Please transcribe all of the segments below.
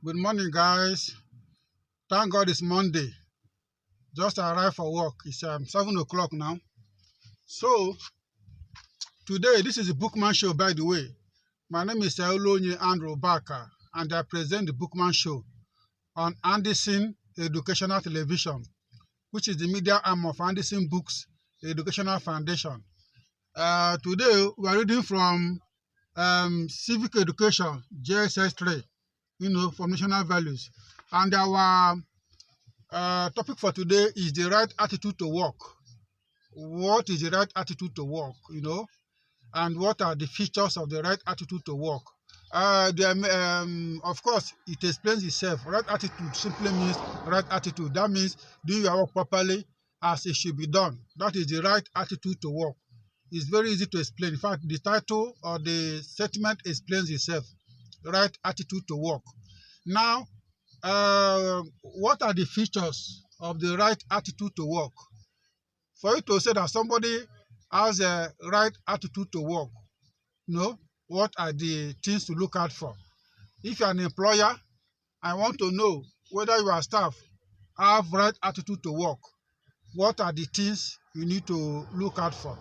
Good morning, guys. Thank God it's Monday. Just arrived for work. It's 7 o'clock now. So, today, this is the Bookman Show, by the way. My name is Olonye Andrew Barker, and I present the Bookman Show on Anderson Educational Television, which is the media arm of Anderson Books Educational Foundation. Today, we are reading from Civic Education, JSS 3, Formational Values. And our topic for today is the right attitude to work. What is the right attitude to work, and what are the features of the right attitude to work? Of course, it explains itself. Right attitude simply means right attitude. That means doing your work properly as it should be done. That is the right attitude to work. It's very easy to explain. In fact, the title or the statement explains itself. Right attitude to work. Now, what are the features of the right attitude to work? For you to say that somebody has a right attitude to work, what are the things to look out for? If you're an employer, I want to know whether your staff have right attitude to work. What are the things you need to look out for?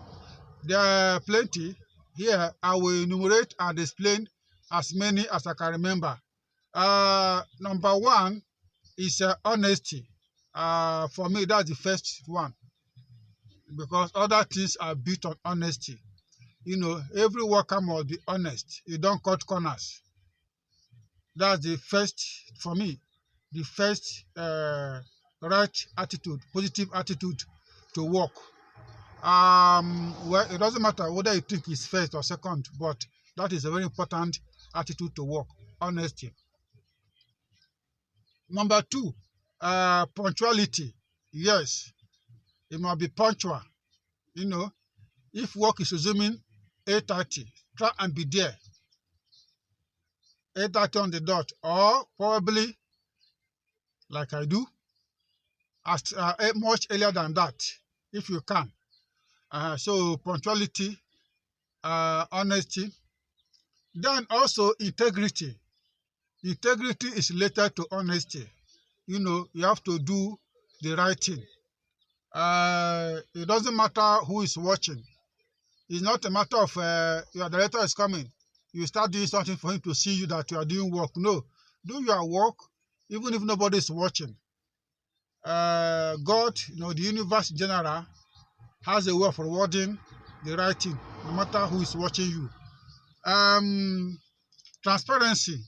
There are plenty. Here, I will enumerate and explain as many as I can remember. Number one is honesty. For me, that's the first one, because other things are built on honesty. Every worker must be honest. You don't cut corners. That's the first, for me, the first right attitude, positive attitude to work. Well, it doesn't matter whether you think it's first or second, but that is a very important attitude to work, honesty. Number two, punctuality. Yes, it must be punctual. If work is resuming 8:30, try and be there 8:30 on the dot, or probably, like I do, as much earlier than that, if you can. So punctuality, honesty, then also integrity. Integrity is related to honesty. You have to do the right thing. It doesn't matter who is watching. It's not a matter of your director is coming. You start doing something for him to see you that you are doing work. No, do your work even if nobody is watching. God, the universe in general, has a way of rewarding the right thing, no matter who is watching you. Transparency,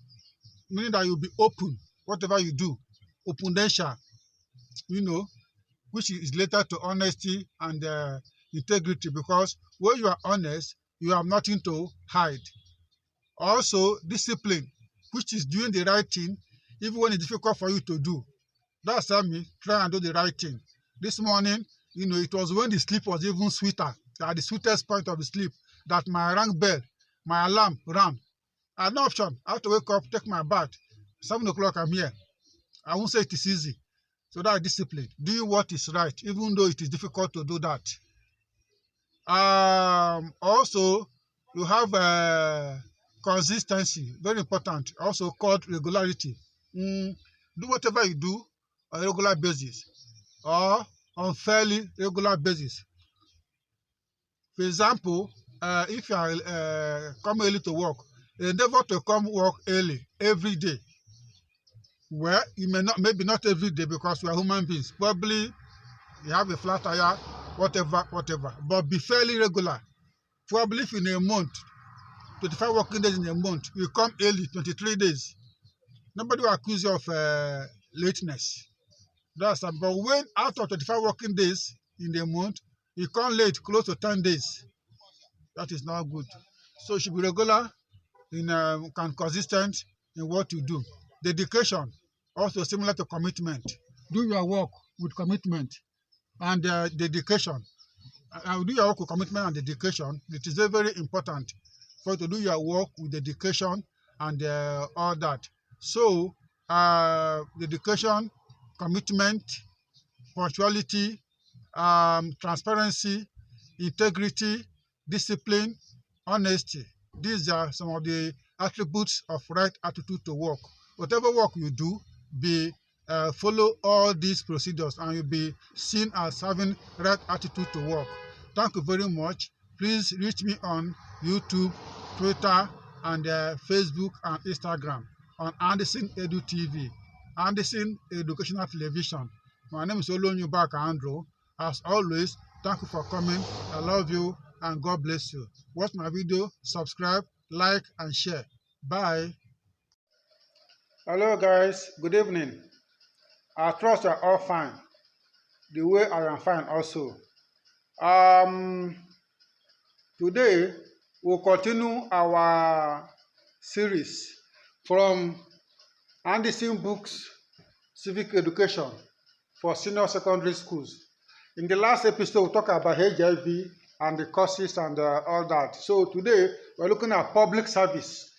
meaning that you'll be open, whatever you do, openness, which is related to honesty and integrity, because when you are honest, you have nothing to hide. Also, discipline, which is doing the right thing, even when it's difficult for you to do. That's me, try and do the right thing. This morning, it was when the sleep was even sweeter, at the sweetest point of the sleep, that my bell, my alarm rang. I had no option. I have to wake up, take my bath. 7 o'clock, I'm here. I won't say it is easy. So that is discipline. Doing what is right, even though it is difficult to do that. Also, you have consistency, very important. Also called regularity. Do whatever you do on a regular basis or on fairly regular basis. For example, if you are come early to work, endeavor to come work early every day. Well, you maybe not every day, because we are human beings. Probably you have a flat tire, whatever. But be fairly regular. Probably if in a month, 25 working days in a month, you come early 23 days. Nobody will accuse you of lateness. That's but when out of 25 working days in a month, you come late close to 10 days, that is not good. So you should be regular and consistent in what you do. Dedication, also similar to commitment. Do your work with commitment and dedication. Do your work with commitment and dedication. It is very, very important for you to do your work with dedication and all that. So, dedication, commitment, punctuality, transparency, integrity, discipline, honesty. These are some of the attributes of right attitude to work. whatever work you do, follow all these procedures, and you'll be seen as having right attitude to work. Thank you very much. Please reach me on YouTube, Twitter, and Facebook and Instagram on Anderson Edu TV, Anderson Educational Television. My name is Olonyubaka Andrew. As always, thank you for coming. I love you and God bless you. Watch my video, subscribe, like, and share. Bye. Hello guys, good evening. I trust you are all fine. The way I am fine also. Today we'll continue our series from Anderson Books Civic Education for Senior Secondary Schools. In the last episode, we talked about HIV and the causes and all that. So today we're looking at public service,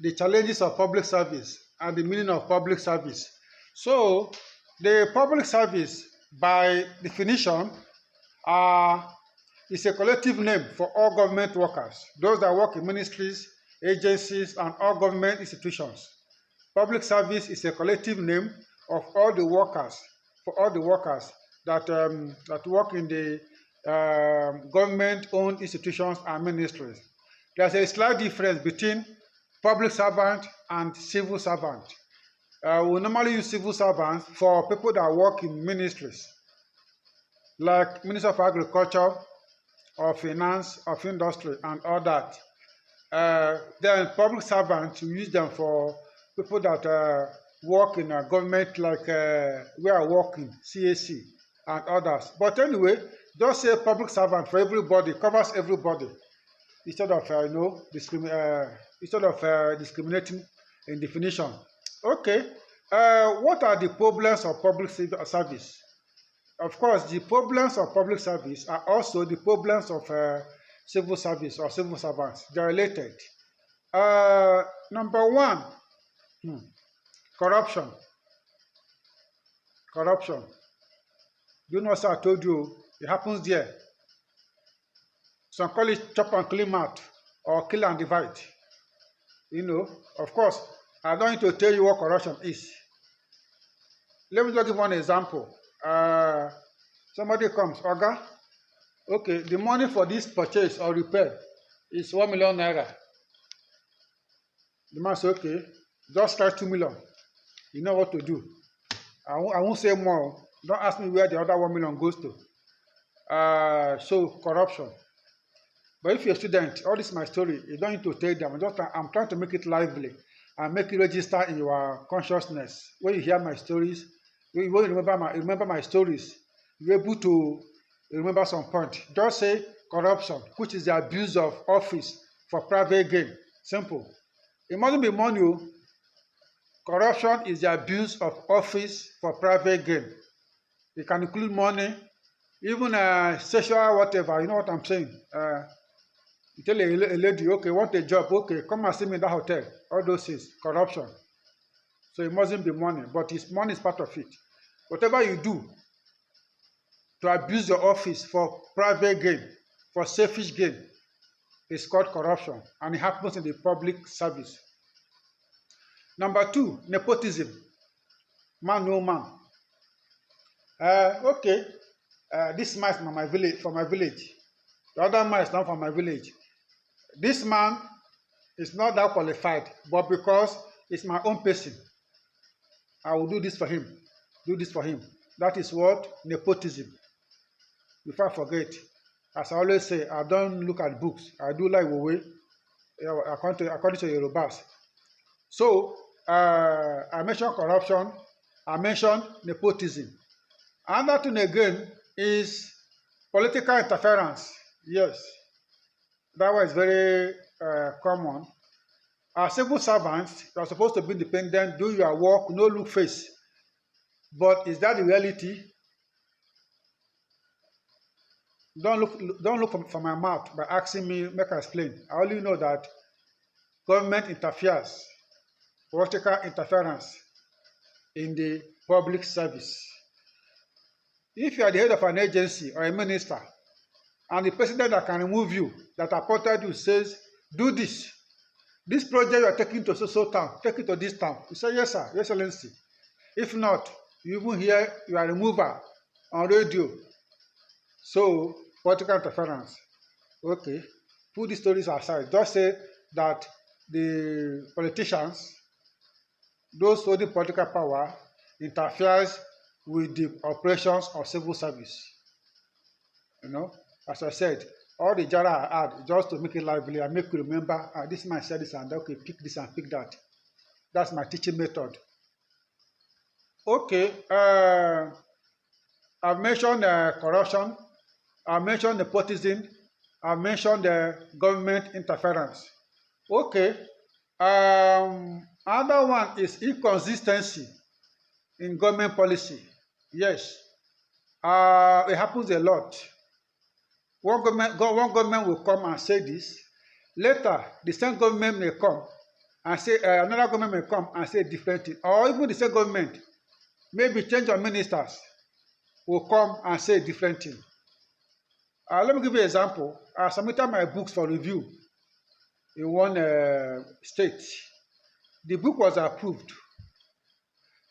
the challenges of public service and the meaning of public service. So the public service, by definition, is a collective name for all government workers, those that work in ministries, agencies, and all government institutions. Public service is a collective name of all the workers, for all the workers that work in the government-owned institutions and ministries. There's a slight difference between public servant and civil servant. We normally use civil servants for people that work in ministries, like Minister of Agriculture, or Finance, of Industry, and all that. Then public servants, we use them for people that work in a government, like we are working, CAC, and others. But anyway, just say public servant for everybody, covers everybody, instead of discriminating in definition. Okay, what are the problems of public service? Of course, the problems of public service are also the problems of civil service or civil servants. They're related. Number one, corruption. Corruption. You know, sir, I told you, it happens there. Some call it chop and clean out or kill and divide. You know, of course, I don't need to tell you what corruption is. Let me just give one example. Somebody comes, Oga, okay, the money for this purchase or repair is 1 million naira. The man says, okay, just try 2 million. You know what to do. I won't say more. Don't ask me where the other 1 million goes to. So, corruption. But if you're a student, all this is my story. You don't need to tell them. I'm trying to make it lively and make it register in your consciousness. When you hear my stories, you will remember my stories. You're able to remember some point. Just say corruption, which is the abuse of office for private gain. Simple. It mustn't be money. Corruption is the abuse of office for private gain. It can include money, even sexual whatever. You know what I'm saying? You tell a lady, okay, want a job, okay, come and see me in that hotel. All those things, corruption. So it mustn't be money, but money is part of it. Whatever you do to abuse your office for private gain, for selfish gain, is called corruption, and it happens in the public service. Number two, nepotism. Man, no man. Okay, this man is from my village. The other man is not from my village. This man is not that qualified, but because it's my own person, I will do this for him. Do this for him. That is what? Nepotism. Before I forget, as I always say, I don't look at books. I do like Wowe, according to Yorubas. So, I mentioned corruption. I mentioned nepotism. Another thing again is political interference. Yes, that one is very common. As civil servants, you are supposed to be independent, do your work, no look face. But is that the reality? Don't look for my mouth by asking me, make I explain. I only know that government interferes, political interference in the public service. If you are the head of an agency or a minister, and the president that can remove you, that appointed you, says, do this, this project you are taking to so town, take it to this town. You say, yes, sir, Your Excellency. If not, you even hear you are remover on radio. So, political interference. Okay, put these stories aside. Just say that the politicians, those holding political power, interferes with the operations of civil service. You know, as I said, all the jara I add just to make it lively and make you remember, this man said this and that, okay, pick this and pick that. That's my teaching method. Okay, I've mentioned corruption, I've mentioned nepotism, I've mentioned government interference. Okay, another one is inconsistency in government policy. Yes, it happens a lot. One government will come and say this. Later, the same government may come and say, another government may come and say different thing. Or even the same government, maybe change of ministers, will come and say different thing. Let me give you an example. I submitted my books for review in one state. The book was approved.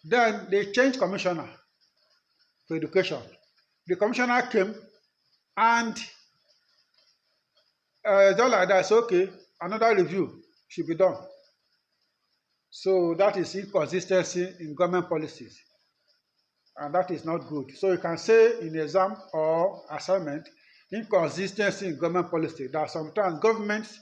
Then they changed commissioner for education. The commissioner came and just like that, so okay, another review should be done. So that is inconsistency in government policies. And that is not good. So you can say in exam or assignment, inconsistency in government policy. That sometimes governments,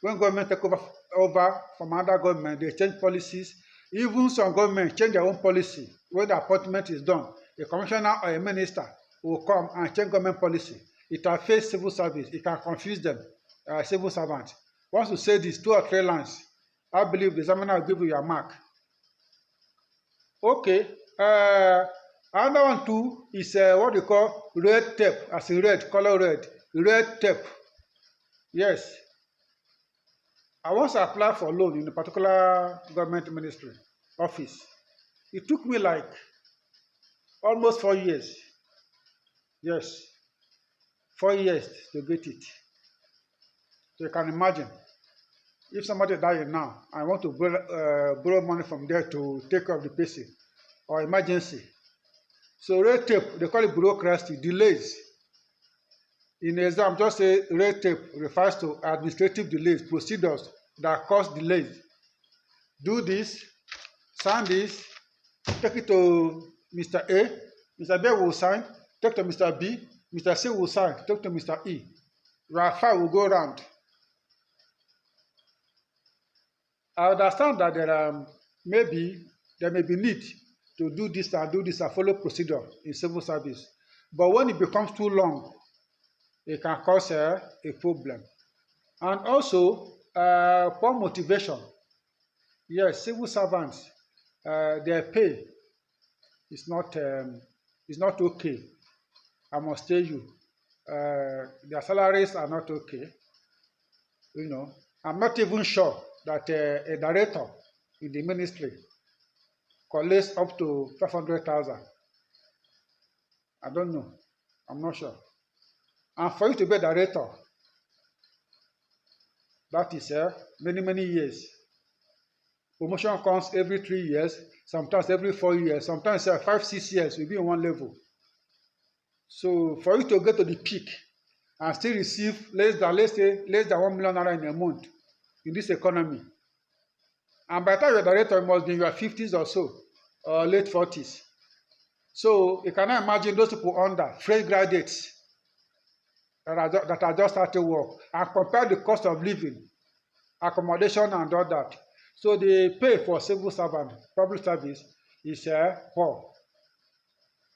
when government take over from other government, they change policies. Even some governments change their own policy. When the appointment is done, a commissioner or a minister will come and change government policy. It affects civil service. It can confuse them, civil servants. Once you say this 2 or 3 lines, I believe the examiner will give you your mark. Okay. Another one too is what we call red tape, as in red, color red tape. Yes. I once applied for a loan in a particular government ministry office. It took me like almost 4 years. Yes. 4 years to get it. So you can imagine, if somebody dies now, I want to borrow money from there to take care of the person or emergency. So red tape, they call it bureaucracy, delays. In exam, just say red tape refers to administrative delays, procedures that cause delays. Do this, sign this, take it to Mr. A, Mr. B will sign, take to Mr. B, Mr. C will sign, take to Mr. E. Rafa will go around. I understand that there may be need to do this and follow procedure in civil service. But when it becomes too long, it can cause a problem. And also, poor motivation. Yes, civil servants, their pay is not okay. I must tell you, their salaries are not okay. You know, I'm not even sure that a director in the ministry collects up to 500,000. I don't know. I'm not sure. And for you to be a director, that is many years. Promotion comes every 3 years, sometimes every 4 years, sometimes 5-6 years will be in one level. So for you to get to the peak and still receive less than 1 million naira in a month in this economy, and by the time you're director, you must be in your 50s or so, or late 40s. So you cannot imagine those people under fresh graduates that are just starting work and compare the cost of living, accommodation, and all that. So the pay for civil servant, public service is poor.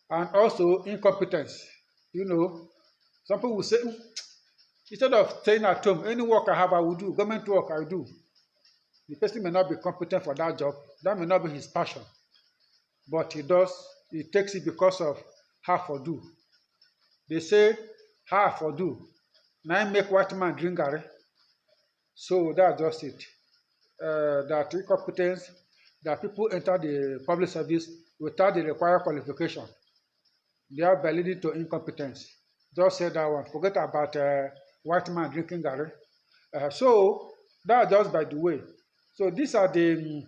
And also incompetence. You know, some people will say, instead of staying at home, any work I have, I will do. Government work, I do. The person may not be competent for that job. That may not be his passion. But he takes it because of half or do. They say half or do. Now make white man drink garri. So that's just it. That incompetence, that people enter the public service without the required qualification. They are by leading to incompetence. Just say that one. Forget about white man drinking garri. So that's just by the way. So these are the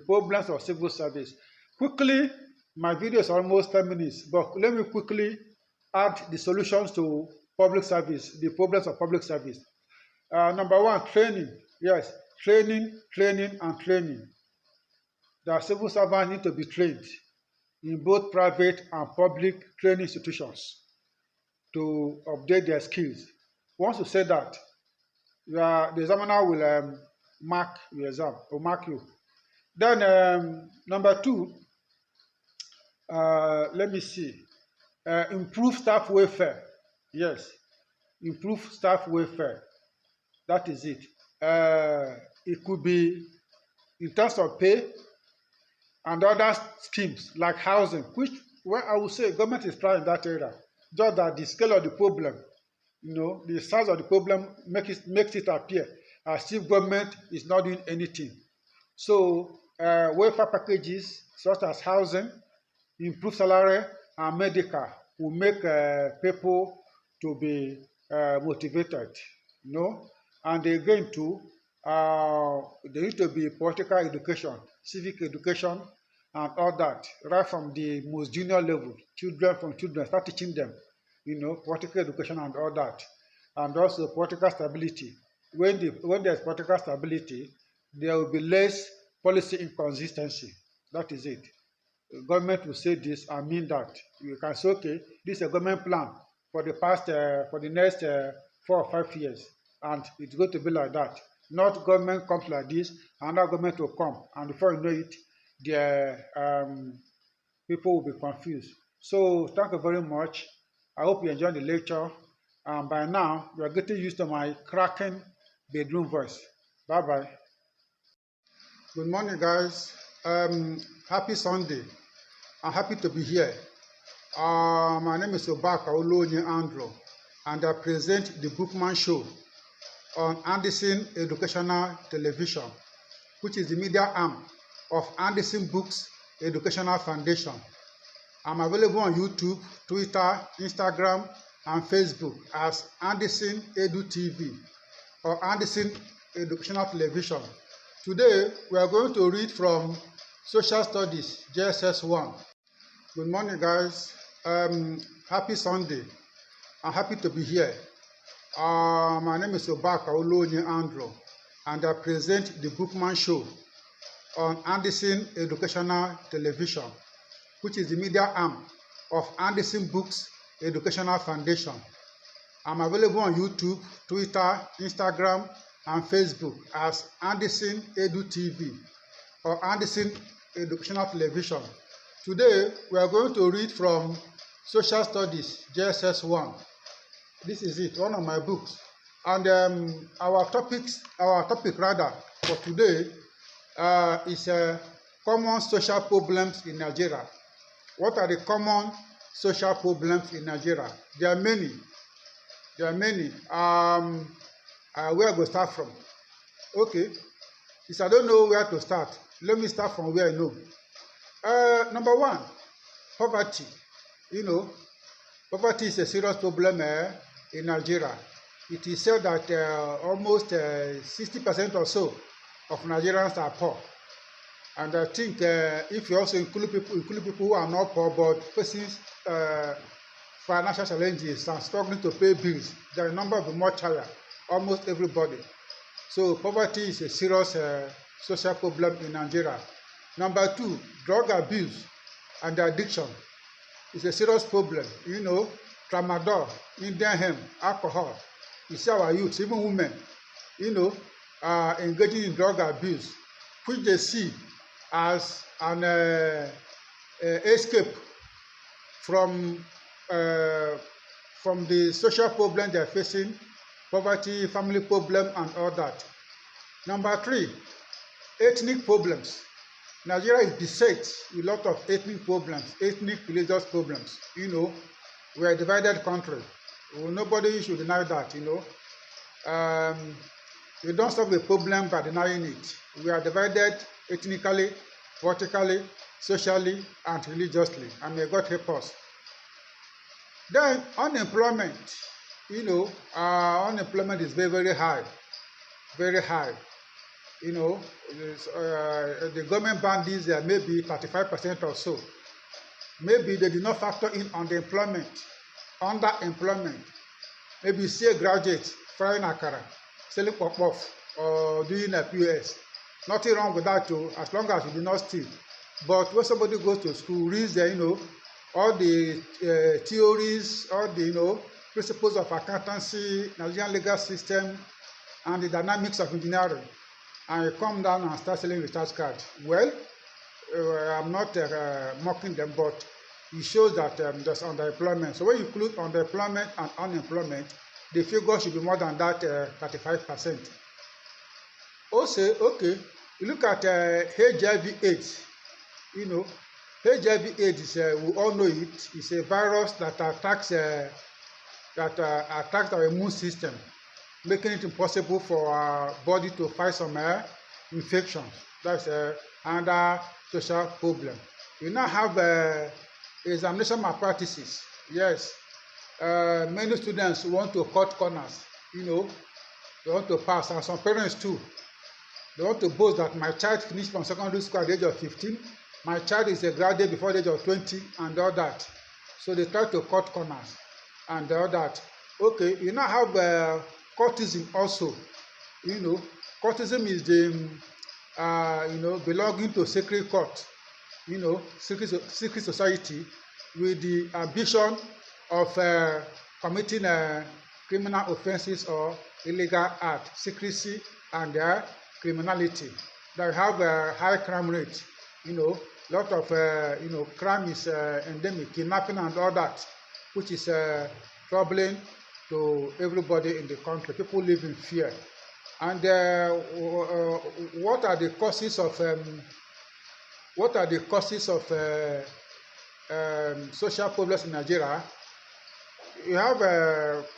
problems of civil service. Quickly, my video is almost 10 minutes, but let me quickly add the solutions to public service, the problems of public service. Number one, training. Yes, training, and training. The civil servants need to be trained in both private and public training institutions to update their skills. Once you say that, the examiner will mark your exam or mark you. Then number two, let me see, improve staff welfare. Yes, improve staff welfare. That is it. It could be in terms of pay and other schemes like housing, which well, I would say government is trying in that area. Just that the scale of the problem, the size of the problem makes it appear as if government is not doing anything. So welfare packages such as housing, improved salary, and medical will make people to be motivated, And again too, there need to be political education, civic education, and all that, right from the most junior level, children, start teaching them, political education and all that, and also political stability. When there's political stability, there will be less policy inconsistency. That is it. The government will say this and mean that. You can say, okay, this is a government plan for the next 4 or 5 years, and it's going to be like that. Not government comes like this, another government will come, and before you know it, the people will be confused. So thank you very much. I hope you enjoyed the lecture. And by now, you are getting used to my cracking bedroom voice. Bye-bye. Good morning, guys. Happy Sunday. I'm happy to be here. My name is Obaka Olonye Andrew, and I present the Bookman show on Anderson Educational Television, which is the media arm of Anderson Books Educational Foundation. I'm available on YouTube, Twitter, Instagram, and Facebook as Anderson Edu TV or Anderson Educational Television. Today, we are going to read from Social Studies, JSS 1. Good morning, guys. Happy Sunday. I'm happy to be here. My name is Obaka Olonye Andrew, and I present the Bookman show on Anderson Educational Television, which is the media arm of Anderson Books Educational Foundation. I'm available on YouTube, Twitter, Instagram, and Facebook as Anderson Edu TV or Anderson Educational Television. Today, we are going to read from Social Studies, JSS 1. This is it, one of my books. And our topic for today is common social problems in Nigeria. What are the common social problems in Nigeria? There are many. Where I go start from? Okay. Since I don't know where to start, let me start from where I know. Number one, poverty. Poverty is a serious problem in Nigeria. It is said that almost 60% or so of Nigerians are poor. And I think if you also include people who are not poor but facing financial challenges and struggling to pay bills, the number will be much higher, almost everybody. So poverty is a serious social problem in Nigeria. Number two, drug abuse and addiction is a serious problem. Tramadol, Indian hemp, alcohol. You see our youth, even women, engaging in drug abuse, which they see as an escape from the social problem they are facing, poverty, family problem, and all that. Number three, ethnic problems. Nigeria is beset with a lot of ethnic problems, ethnic religious problems. We are a divided country. Well, nobody should deny that. You don't solve the problem by denying it. We are divided ethnically, politically, socially, and religiously. And may God help us. Then unemployment. Unemployment is very, very high. very high. You know, the government bandits are maybe 35% or so. Maybe they did not factor in underemployment. Maybe you see a graduate frying akara, selling pop-off, or doing a POS. Nothing wrong with that too, as long as you do not steal. But when somebody goes to school, reads the, all the theories, all the, principles of accountancy, Nigerian legal system, and the dynamics of engineering, and you come down and start selling recharge cards. Well, I'm not mocking them, but it shows that there's underemployment. So when you include underemployment and unemployment, the figure should be more than that 35%. Also, okay, you look at HIV/AIDS. HIV/AIDS is we all know it. It's a virus that attacks our immune system, making it impossible for our body to fight some infections. That's another social problem. We now have examination malpractices. Yes, many students want to cut corners. They want to pass, and some parents too. They want to boast that my child finished from secondary school at the age of 15. My child is a graduate before the age of 20, and all that. So they try to cut corners and all that. Okay, you now have courtism also. Courtism is the belonging to sacred court. Secret society with the ambition of committing criminal offenses or illegal acts, secrecy and criminality. They have a high crime rate. Lot of crime is endemic, kidnapping and all that, which is troubling to everybody in the country. People live in fear. And what are the causes of social problems in Nigeria? You have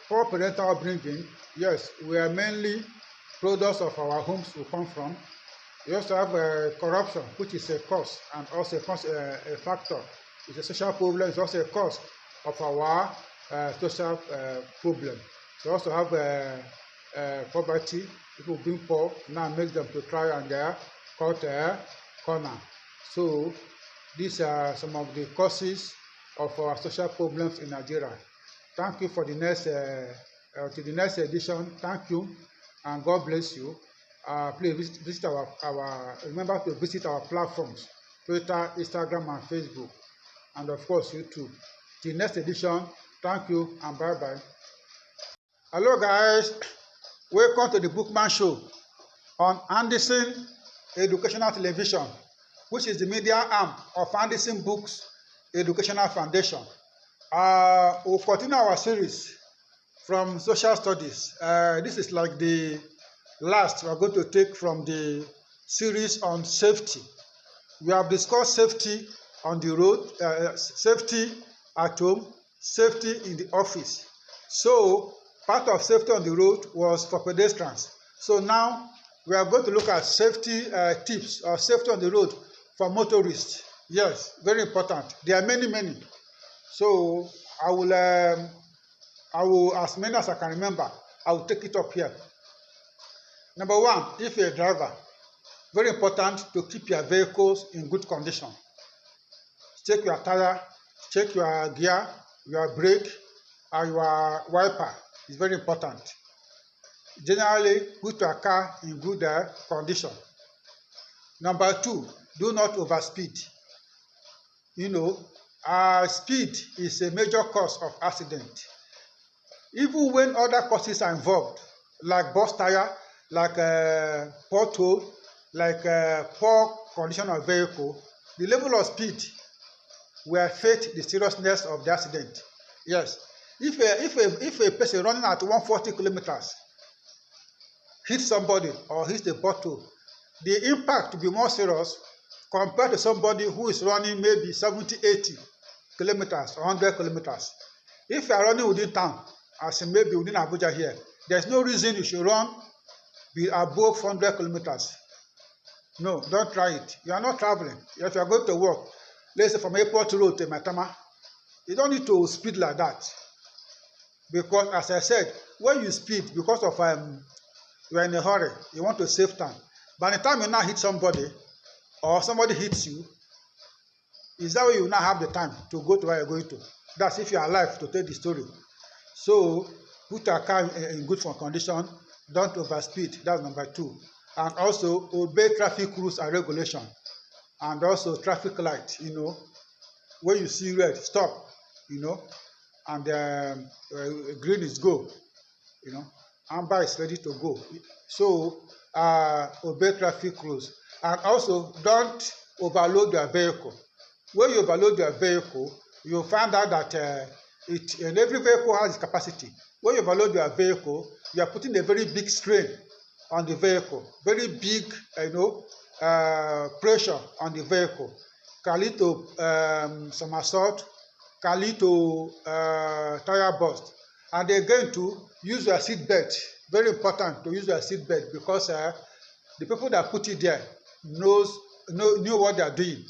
poor parental upbringing. Yes, we are mainly products of our homes we come from. We also have corruption, which is a cause and also a factor. It's a social problem. It's also a cause of our social problem. We also have poverty. People being poor now makes them to try and cut corner. So these are some of the causes of our social problems in Nigeria. Thank you for the next to the next edition. Thank you, and God bless you. Please visit remember to visit our platforms: Twitter, Instagram, and Facebook, and of course YouTube. Till next edition. Thank you and bye bye. Hello guys, welcome to the Bookman Show on Anderson Educational Television, which is the media arm of Anderson Books Educational Foundation. We'll continue our series from social studies. This is like the last we're going to take from the series on safety. We have discussed safety on the road, safety at home, safety in the office. So part of safety on the road was for pedestrians. So now we are going to look at safety tips or safety on the road for motorists. Yes, very important. There are many. So I will, as many as I can remember, I will take it up here. Number one, if you're a driver, very important to keep your vehicles in good condition. Check your tire, check your gear, your brake, and your wiper. It's very important. Generally, put your car in good condition. Number two, do not overspeed. Speed is a major cause of accident. Even when other causes are involved, like burst tire, like pothole, like poor condition of vehicle, the level of speed will affect the seriousness of the accident. Yes, if a person running at 140 kilometers hits somebody or hits the bottle, the impact will be more serious compared to somebody who is running maybe 70, 80 kilometers or 100 kilometers. If you are running within town, as in maybe within Abuja here, there's no reason you should run be above 100 kilometers. No, don't try it. You are not traveling. If you are going to work, let's say from Airport Road to Maitama, you don't need to speed like that. Because as I said, when you speed, because of You are in a hurry. You want to save time. By the time you now hit somebody, or somebody hits you, is that way you now have the time to go to where you're going to. That's if you are alive to tell the story. So put your car in good condition. Don't overspeed. That's number 2. And also obey traffic rules and regulation. And also traffic light. When you see red, stop. And green is go. Amber is ready to go. So obey traffic rules. And also don't overload your vehicle. When you overload your vehicle, you'll find out that every vehicle has its capacity. When you overload your vehicle, you are putting a very big strain on the vehicle, very big, pressure on the vehicle. Can lead to somersault, can lead to tire burst. And again, to use your seat belt. Very important to use your seat belt, because the people that put it there knew what they are doing.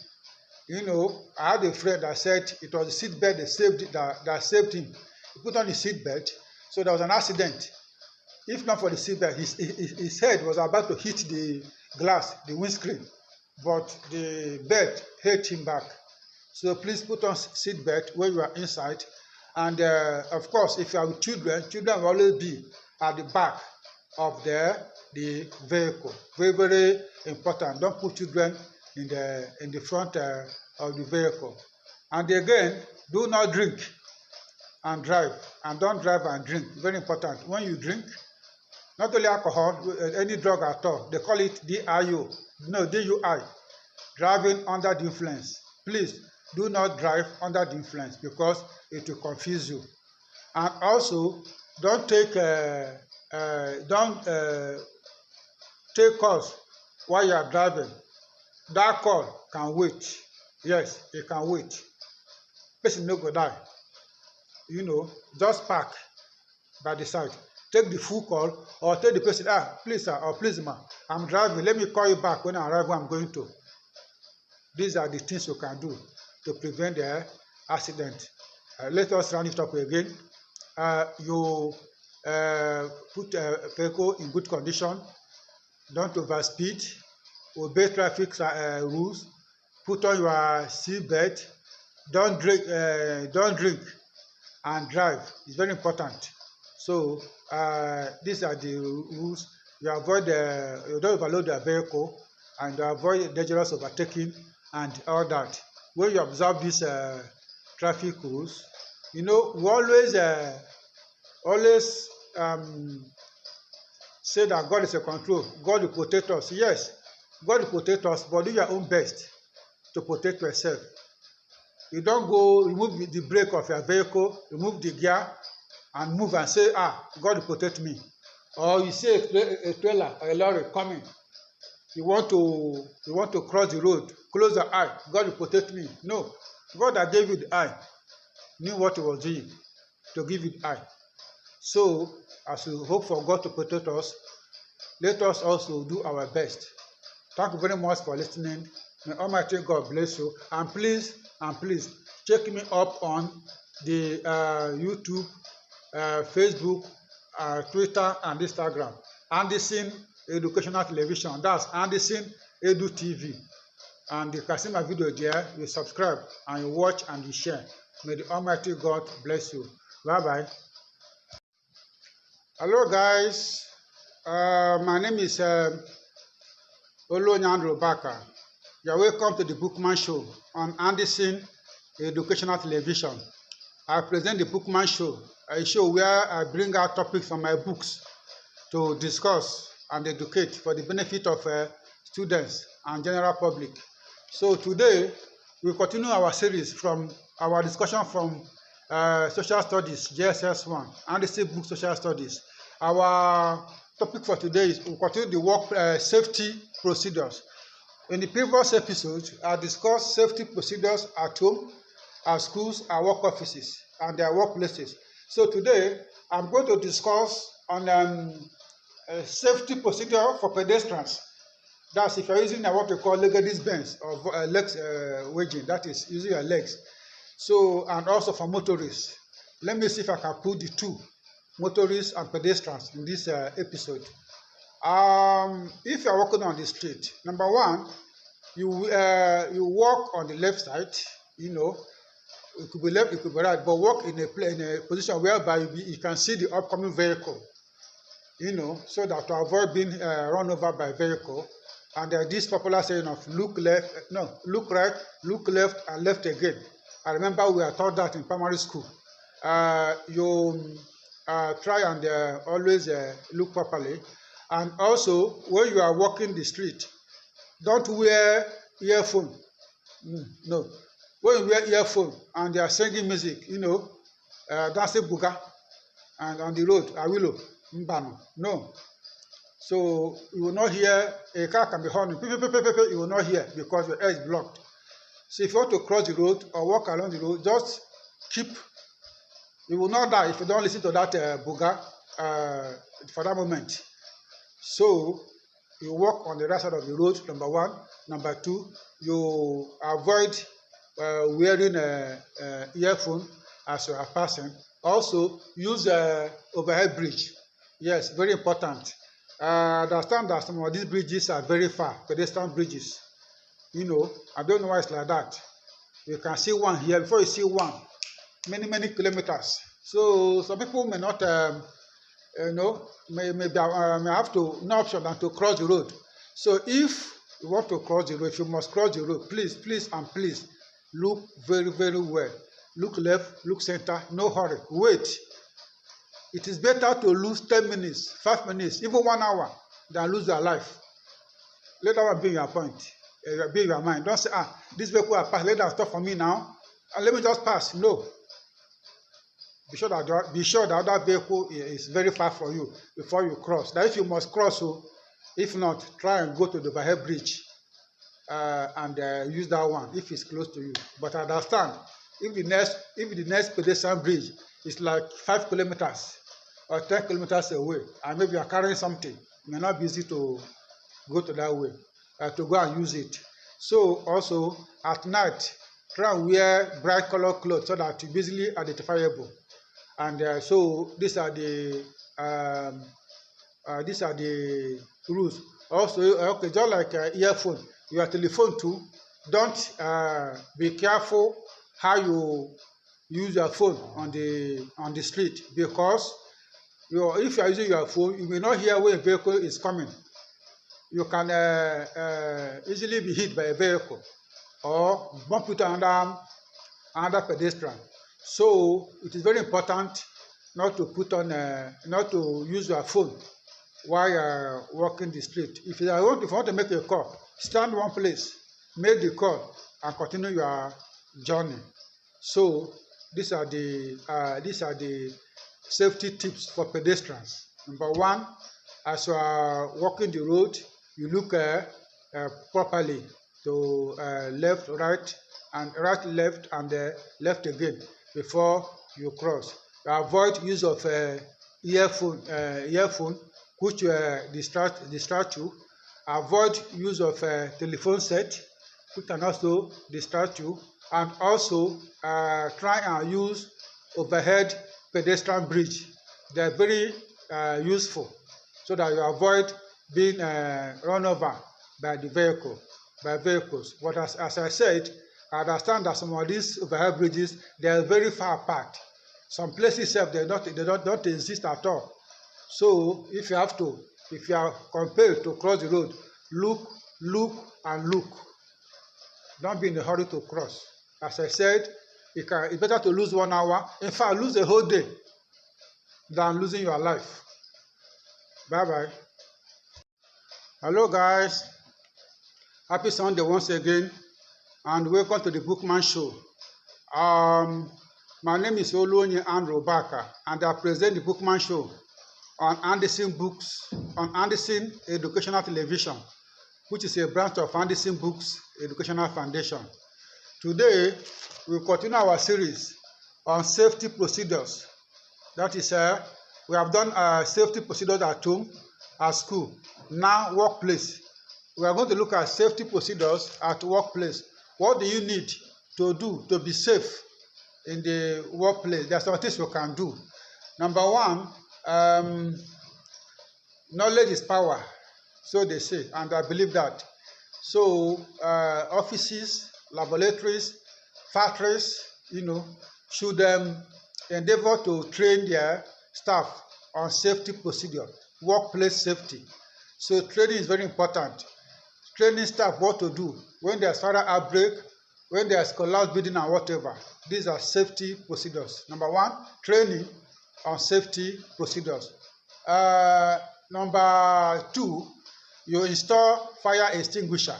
I had a friend that said it was the seat belt that saved him. He put on his seat belt, so there was an accident. If not for the seat belt, his head was about to hit the glass, the windscreen, but the belt held him back. So please put on seat belt when you are inside. And of course, if you are with children will always be at the back of the vehicle. Very, very important. Don't put children in the front of the vehicle. And again, do not drink and drive. And don't drive and drink. Very important. When you drink, not only alcohol, any drug at all, they call it DIU. No, DUI. Driving under the influence. Please do not drive under the influence, because it will confuse you. And also, don't take calls while you are driving. That call can wait. Yes, it can wait. Person no go die. Just park by the side. Take the full call, or tell the person, please sir, or please ma, I'm driving. Let me call you back when I arrive where I'm going to. These are the things you can do to prevent the accident. Let us round it up again. You put a vehicle in good condition. Don't overspeed. Obey traffic rules. Put on your seat belt. Don't drink and drive. It's very important. So these are the rules. You don't overload your vehicle, and you avoid dangerous overtaking and all that. When you observe these traffic rules, we always say that God is in control. God will protect us. Yes, God will protect us, but do your own best to protect yourself. You don't go remove the brake of your vehicle, remove the gear, and move and say, God will protect me. Or you see a trailer or a lorry coming. You want to cross the road, close your eye. God will protect me. No, God that gave you the eye knew what he was doing to give you the eye. So, as we hope for God to protect us, let us also do our best. Thank you very much for listening. May Almighty God bless you. And please, check me up on the YouTube, Facebook, Twitter, and Instagram. Anderson Educational Television. That's Anderson Edu TV. And you can see my video there. You subscribe and you watch and you share. May the Almighty God bless you. Bye-bye. Hello, guys. My name is Olonyandro Baka. You are welcome to the Bookman Show on Anderson Educational Television. I present the Bookman Show, a show where I bring out topics from my books to discuss and educate for the benefit of students and general public. So today, we continue our series from our discussion from Social Studies, JSS1, Anderson Book Social Studies. Our topic for today is we continue the work safety procedures. In the previous episode, I discussed safety procedures at home, at schools, at work offices, and their workplaces. So today, I'm going to discuss on safety procedure for pedestrians. That's if you're using what we call legged bends or legs wedging, that is using your legs. So, and also for motorists. Let me see if I can put the two, motorists and pedestrians, in this episode. If you are walking on the street, number one, you walk on the left side. You know, it could be left, it could be right, but walk in a position whereby you can see the upcoming vehicle. You know, so that to avoid being run over by a vehicle. And this popular saying of look left, no, look right, look left, and left again. I remember we were taught that in primary school. You try and always look properly. And also, when you are walking the street, don't wear earphone. No. When you wear earphone and they are singing music, you know, dancing buga, and on the road, awilo, mbano. No. So you will not hear, a car can be horning, you will not hear because your ear is blocked. So if you want to cross the road or walk along the road, just keep, you will not die if you don't listen to that buga for that moment. So you walk on the right side of the road, number one. Number two, you avoid wearing earphone as you are passing. Also, use overhead bridge. Yes, very important. Understand that some of these bridges are very far, pedestrian bridges. You know, I don't know why it's like that. You can see one here, before you see one, many kilometers. So some people may not, you know, may have to no option than to cross the road. So if you want to cross the road, if you must cross the road, please look very well. Look left, look center, no hurry, wait. It is better to lose 10 minutes, 5 minutes, even 1 hour than lose your life. Let that one be your point, be your mind. Don't say, this vehicle will pass, let that stop for me now, and let me just pass. No. Be sure that that vehicle is very far from you before you cross. That if you must cross, so if not, try and go to the overhead bridge and use that one if it's close to you. But understand, if the next pedestrian bridge is like 5 kilometers or 10 kilometers away, and maybe you are carrying something, it may not be easy to go to that way, to go and use it. So also at night, try and wear bright color clothes so that you're easily identifiable. And so these are the rules. Also, okay, just like earphone, your telephone too. Don't be careful how you use your phone on the street, because if you are using your phone, you may not hear where a vehicle is coming. You can easily be hit by a vehicle or bump into another pedestrian. So it is very important not to not to use your phone while you're walking the street. If you want to make a call, stand one place, make the call, and continue your journey. So these are the safety tips for pedestrians. Number one, as you are walking the road, you look properly to left, right, and right, left, and left again before you cross. Avoid use of earphone, which distract you. Avoid use of telephone set, which can also distract you. And also try and use overhead pedestrian bridge. They are very useful so that you avoid being run over by vehicles. But as I said, I understand that some of these overhead bridges, they are very far apart. Some places they don't exist at all. So if you are compelled to cross the road, look. Don't be in a hurry to cross. As I said, it's better to lose 1 hour. In fact, lose a whole day than losing your life. Bye-bye. Hello, guys. Happy Sunday once again, and welcome to the Bookman Show. My name is Oluonye Andrew Baka, and I present the Bookman Show on Anderson Books, on Anderson Educational Television, which is a branch of Anderson Books Educational Foundation. Today, we continue our series on safety procedures. That is, we have done safety procedures at home, at school, now workplace. We are going to look at safety procedures at workplace. What do you need to do to be safe in the workplace? There are some things you can do. Number one, knowledge is power. So they say, and I believe that. So offices, laboratories, factories, should endeavor to train their staff on safety procedure, workplace safety. So training is very important. Training staff what to do when there's fire outbreak, when there's collapse building and whatever. These are safety procedures. Number one, training on safety procedures. Number two, you install fire extinguisher,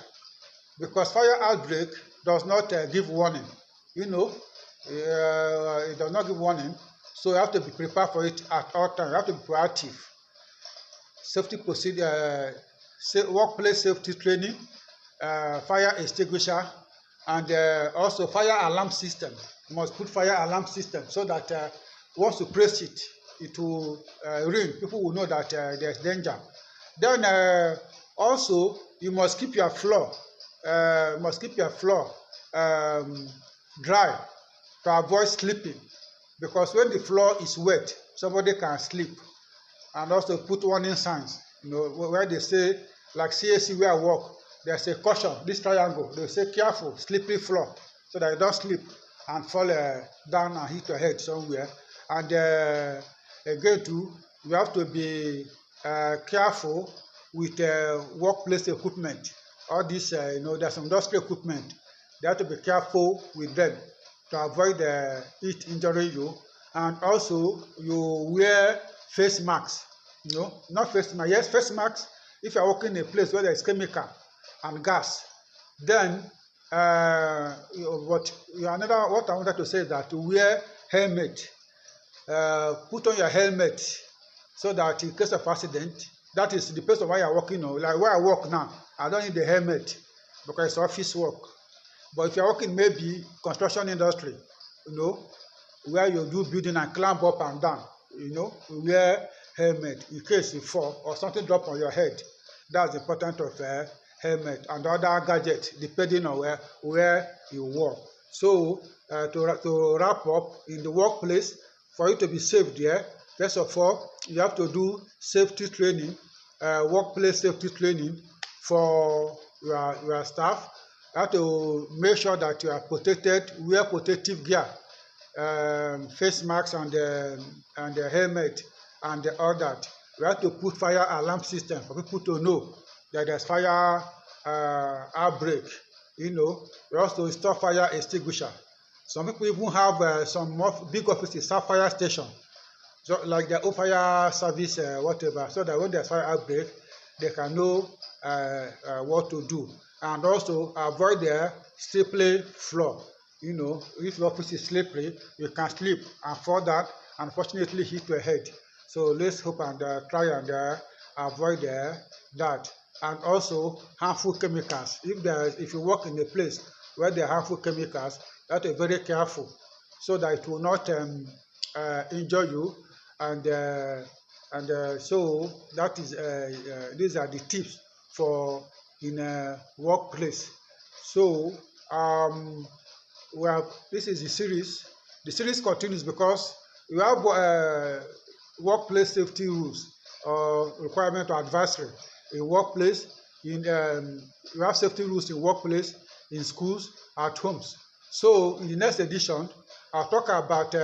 because fire outbreak does not give warning. It does not give warning, so you have to be prepared for it at all times. You have to be proactive. Safety procedure, workplace safety training, fire extinguisher, and also fire alarm system. You must put fire alarm system so that once you press it, it will ring. People will know that there's danger. Then also you must keep your floor, dry to avoid slipping, because when the floor is wet, somebody can slip. And also put warning signs, where they say, like CAC where I work, there's a caution, this triangle, they say careful, slippery floor, so that you don't slip and fall down and hit your head somewhere. And again too, you have to be careful with workplace equipment. All this, there's some industrial equipment. They have to be careful with them to avoid heat injury you. And also, you wear face masks. Not face masks. Yes, face masks. If you are working in a place where there is chemical and gas, then what I wanted to say is that you wear helmet. Put on your helmet so that in case of accident, that is the place of where you are working. Like where I work now, I don't need the helmet because it's office work. But if you are working maybe construction industry, where you do building and climb up and down, you wear helmet in case you fall or something drop on your head. That's the importance of helmet and other gadgets depending on where you work. So to wrap up, in the workplace, for you to be safe there, first of all, you have to do safety training, workplace safety training for your staff. You have to make sure that you are protected, wear protective gear, face masks and the helmet and all that. We have to put fire alarm system for people to know that there's fire outbreak. We also install fire extinguisher. Some people even have some more big offices have fire station, so like their own fire service, whatever, so that when there's fire outbreak, they can know what to do. And also avoid the slippery floor. If the office is slippery, you can slip and fall down and unfortunately hit your head. So let's hope and try and avoid that. And also harmful chemicals. If you work in a place where there are harmful chemicals, you have to be very careful so that it will not injure you. And so that is these are the tips for in a workplace. So this is the series. The series continues because you have workplace safety rules or requirement or advisory in workplace. You have safety rules in workplace, in schools, at homes. So in the next edition, I'll talk about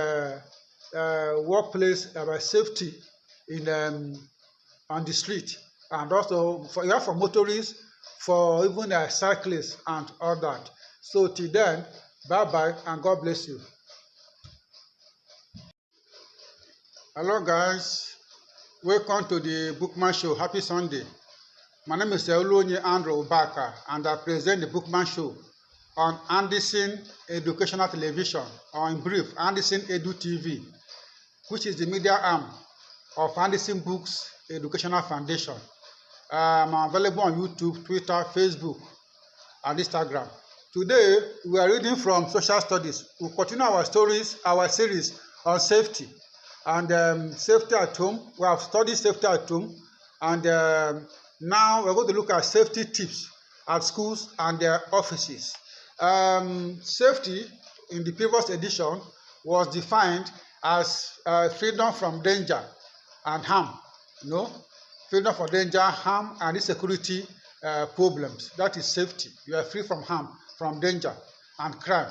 workplace about safety in on the street, and also for motorists, for even cyclists and all that. So till then, bye-bye and God bless you. Hello guys, welcome to the Bookman Show. Happy Sunday. My name is Olonye Andrew Obaka and I present the Bookman Show on Anderson Educational Television, or in brief, Anderson Edu TV, which is the media arm of Anderson Books Educational Foundation. I'm available on YouTube, Twitter, Facebook, and Instagram. Today, we are reading from Social Studies. We'll continue our series on safety. And safety at home. We have studied safety at home. And now we're going to look at safety tips at schools and their offices. Safety in the previous edition was defined as freedom from danger and harm. freedom from danger, harm, and insecurity problems. That is safety. You are free from harm, from danger, and crime.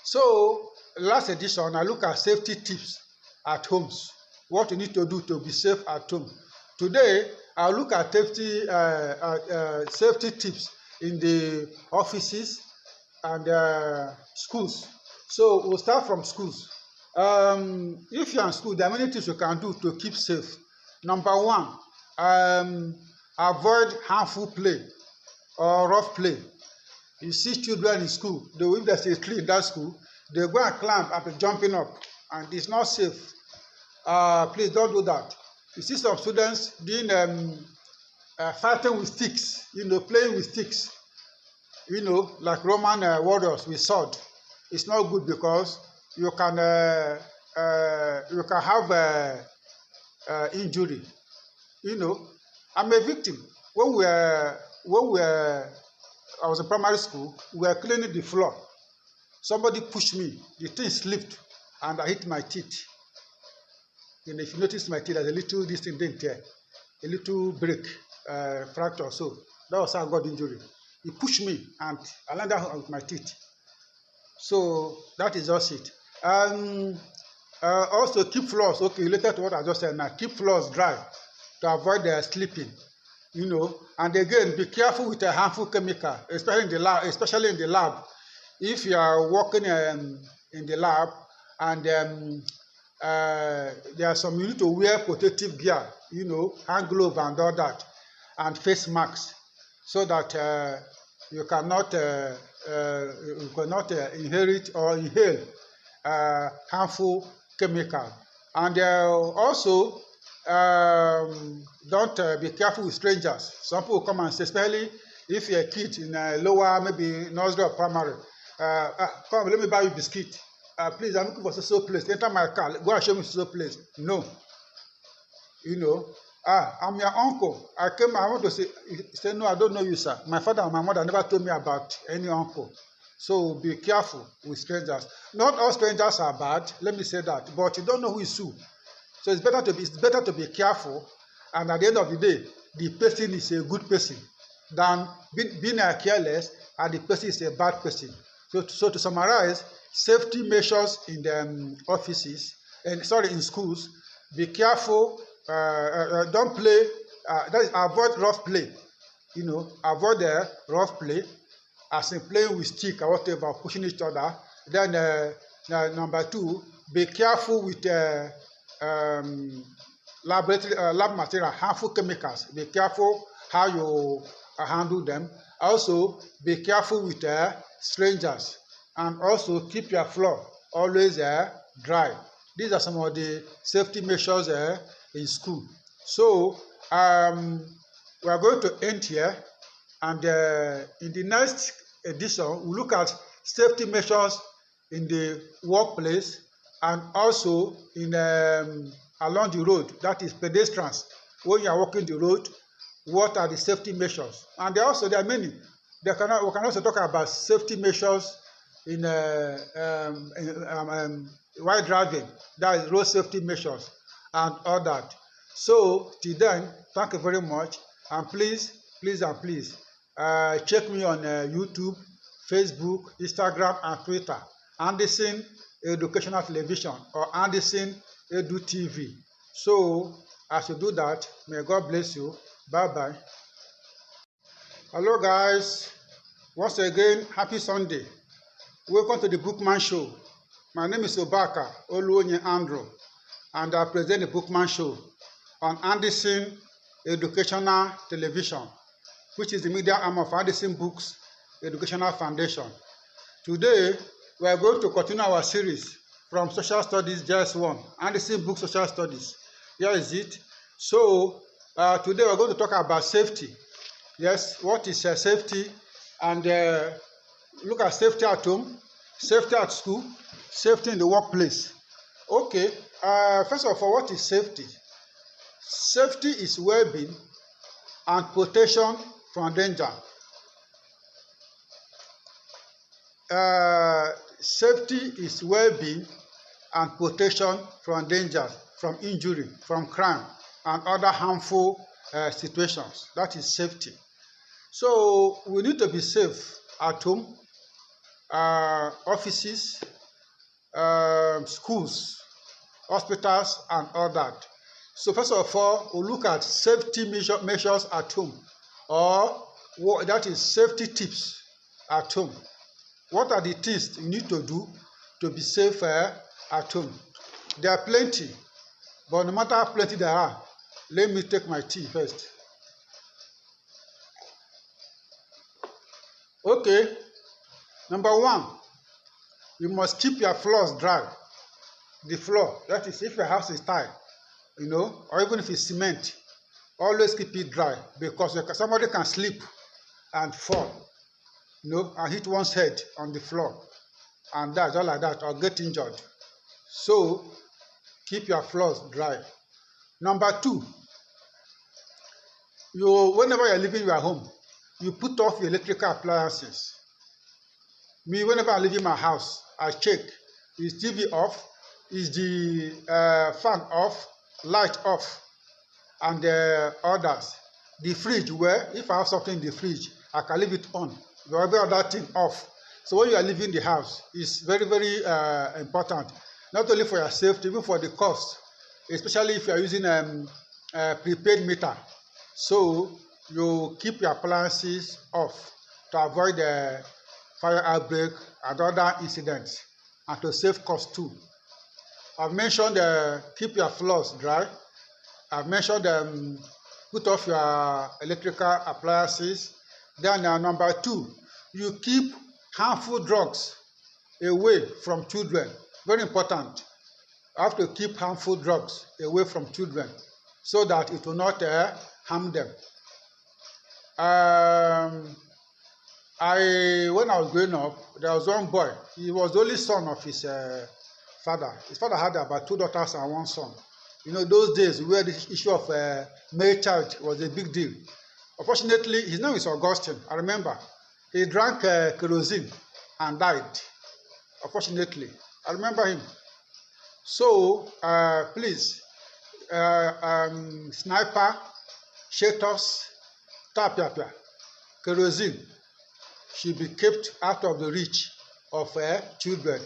So, last edition, I look at safety tips at homes. What you need to do to be safe at home. Today, I'll look at safety tips in the offices and schools. So, we'll start from schools. If you're in school, there are many things you can do to keep safe. Number one, avoid harmful play or rough play. You see children in school, if there's a tree in that school, they go and climb after jumping up, and it's not safe. Please don't do that. You see some students doing fighting with sticks, playing with sticks, like Roman warriors with sword. It's not good because you can have injury. I'm a victim. I was in primary school, we were cleaning the floor. Somebody pushed me, the thing slipped, and I hit my teeth. If you notice my teeth, there's a little dent here, a little break, fracture. So that was how I got injury. He pushed me, and I landed with my teeth. So that is just it. Also keep floors, related to what I just said now, keep floors dry to avoid slipping. And again, be careful with a harmful chemical, especially in the lab. If you are working in the lab and there are some, you need to wear protective gear, hand glove and all that, and face masks, so that you cannot inherit or inhale harmful chemical. And also, don't be careful with strangers. Some people come and say, especially if you're a kid in a lower, maybe nursery or primary, come, let me buy you biscuit. Please, I'm looking for so place. Enter my car, go and show me so place. No. I'm your uncle. I want to say, no, I don't know you, sir. My father and my mother never told me about any uncle. So be careful with strangers. Not all strangers are bad, let me say that, but you don't know who is who. So it's better to be careful, and at the end of the day, the person is a good person than being careless and the person is a bad person. So to summarize, safety measures in the offices, in schools, be careful, don't play, that is, avoid rough play. Avoid rough play, as in playing with stick or whatever, pushing each other. Then number two, be careful with lab material, harmful chemicals. Be careful how you handle them. Also, be careful with strangers, and also keep your floor always dry. These are some of the safety measures in school. So we are going to end here, and in the next edition, we'll look at safety measures in the workplace and also in along the road, that is pedestrians. When you are walking the road, what are the safety measures? And there are many. We can also talk about safety measures in while driving, that is road safety measures and all that. So till then, thank you very much, and please check me on YouTube, Facebook, Instagram, and Twitter. Anderson Educational Television or Anderson Edu TV. So as you do that, may God bless you. Bye bye. Hello guys, once again, happy Sunday. Welcome to the Bookman Show. My name is Obaka Oluonye Andrew, and I present the Bookman Show on Anderson Educational Television, which is the media arm of Anderson Books Educational Foundation. Today, we are going to continue our series from Social Studies JS1, Anderson Books Social Studies. Here is it. So, today we are going to talk about safety. Yes, what is safety? And look at safety at home, safety at school, safety in the workplace. Okay, first of all, what is safety? Safety is well-being and protection from danger. Safety is well-being and protection from danger, from injury, from crime, and other harmful situations. That is safety. So we need to be safe at home, offices, schools, hospitals, and all that. So first of all, we'll look at safety measures at home, or that is safety tips at home. What are the things you need to do to be safe at home? There are plenty, but no matter how plenty there are, let me take my tea first. Okay, number one, you must keep your floors dry. The floor, that is, if your house is tile, or even if it's cement, always keep it dry, because somebody can slip and fall, and hit one's head on the floor and die just like that, or get injured. So keep your floors dry. Number two, whenever you're leaving your home, you put off your electrical appliances. Me, whenever I leave my house, I check, is TV off, is the fan off, light off, and others. The fridge, where if I have something in the fridge, I can leave it on, every other thing off. So when you are leaving the house, it's very, very important, not only for your safety, even for the cost, especially if you are using a prepaid meter. So you keep your appliances off to avoid the fire outbreak and other incidents, and to save cost too. I've mentioned keep your floors dry. I've mentioned put off your electrical appliances. Then number two, you keep harmful drugs away from children. Very important. You have to keep harmful drugs away from children so that it will not harm them. When I was growing up, there was one boy. He was the only son of his father. His father had about 2 daughters and 1 son. Those days where the issue of male child was a big deal. Unfortunately, his name is Augustine. I remember. He drank kerosene and died. Unfortunately, I remember him. So please, sniper, shelters, tapia, kerosene should be kept out of the reach of children,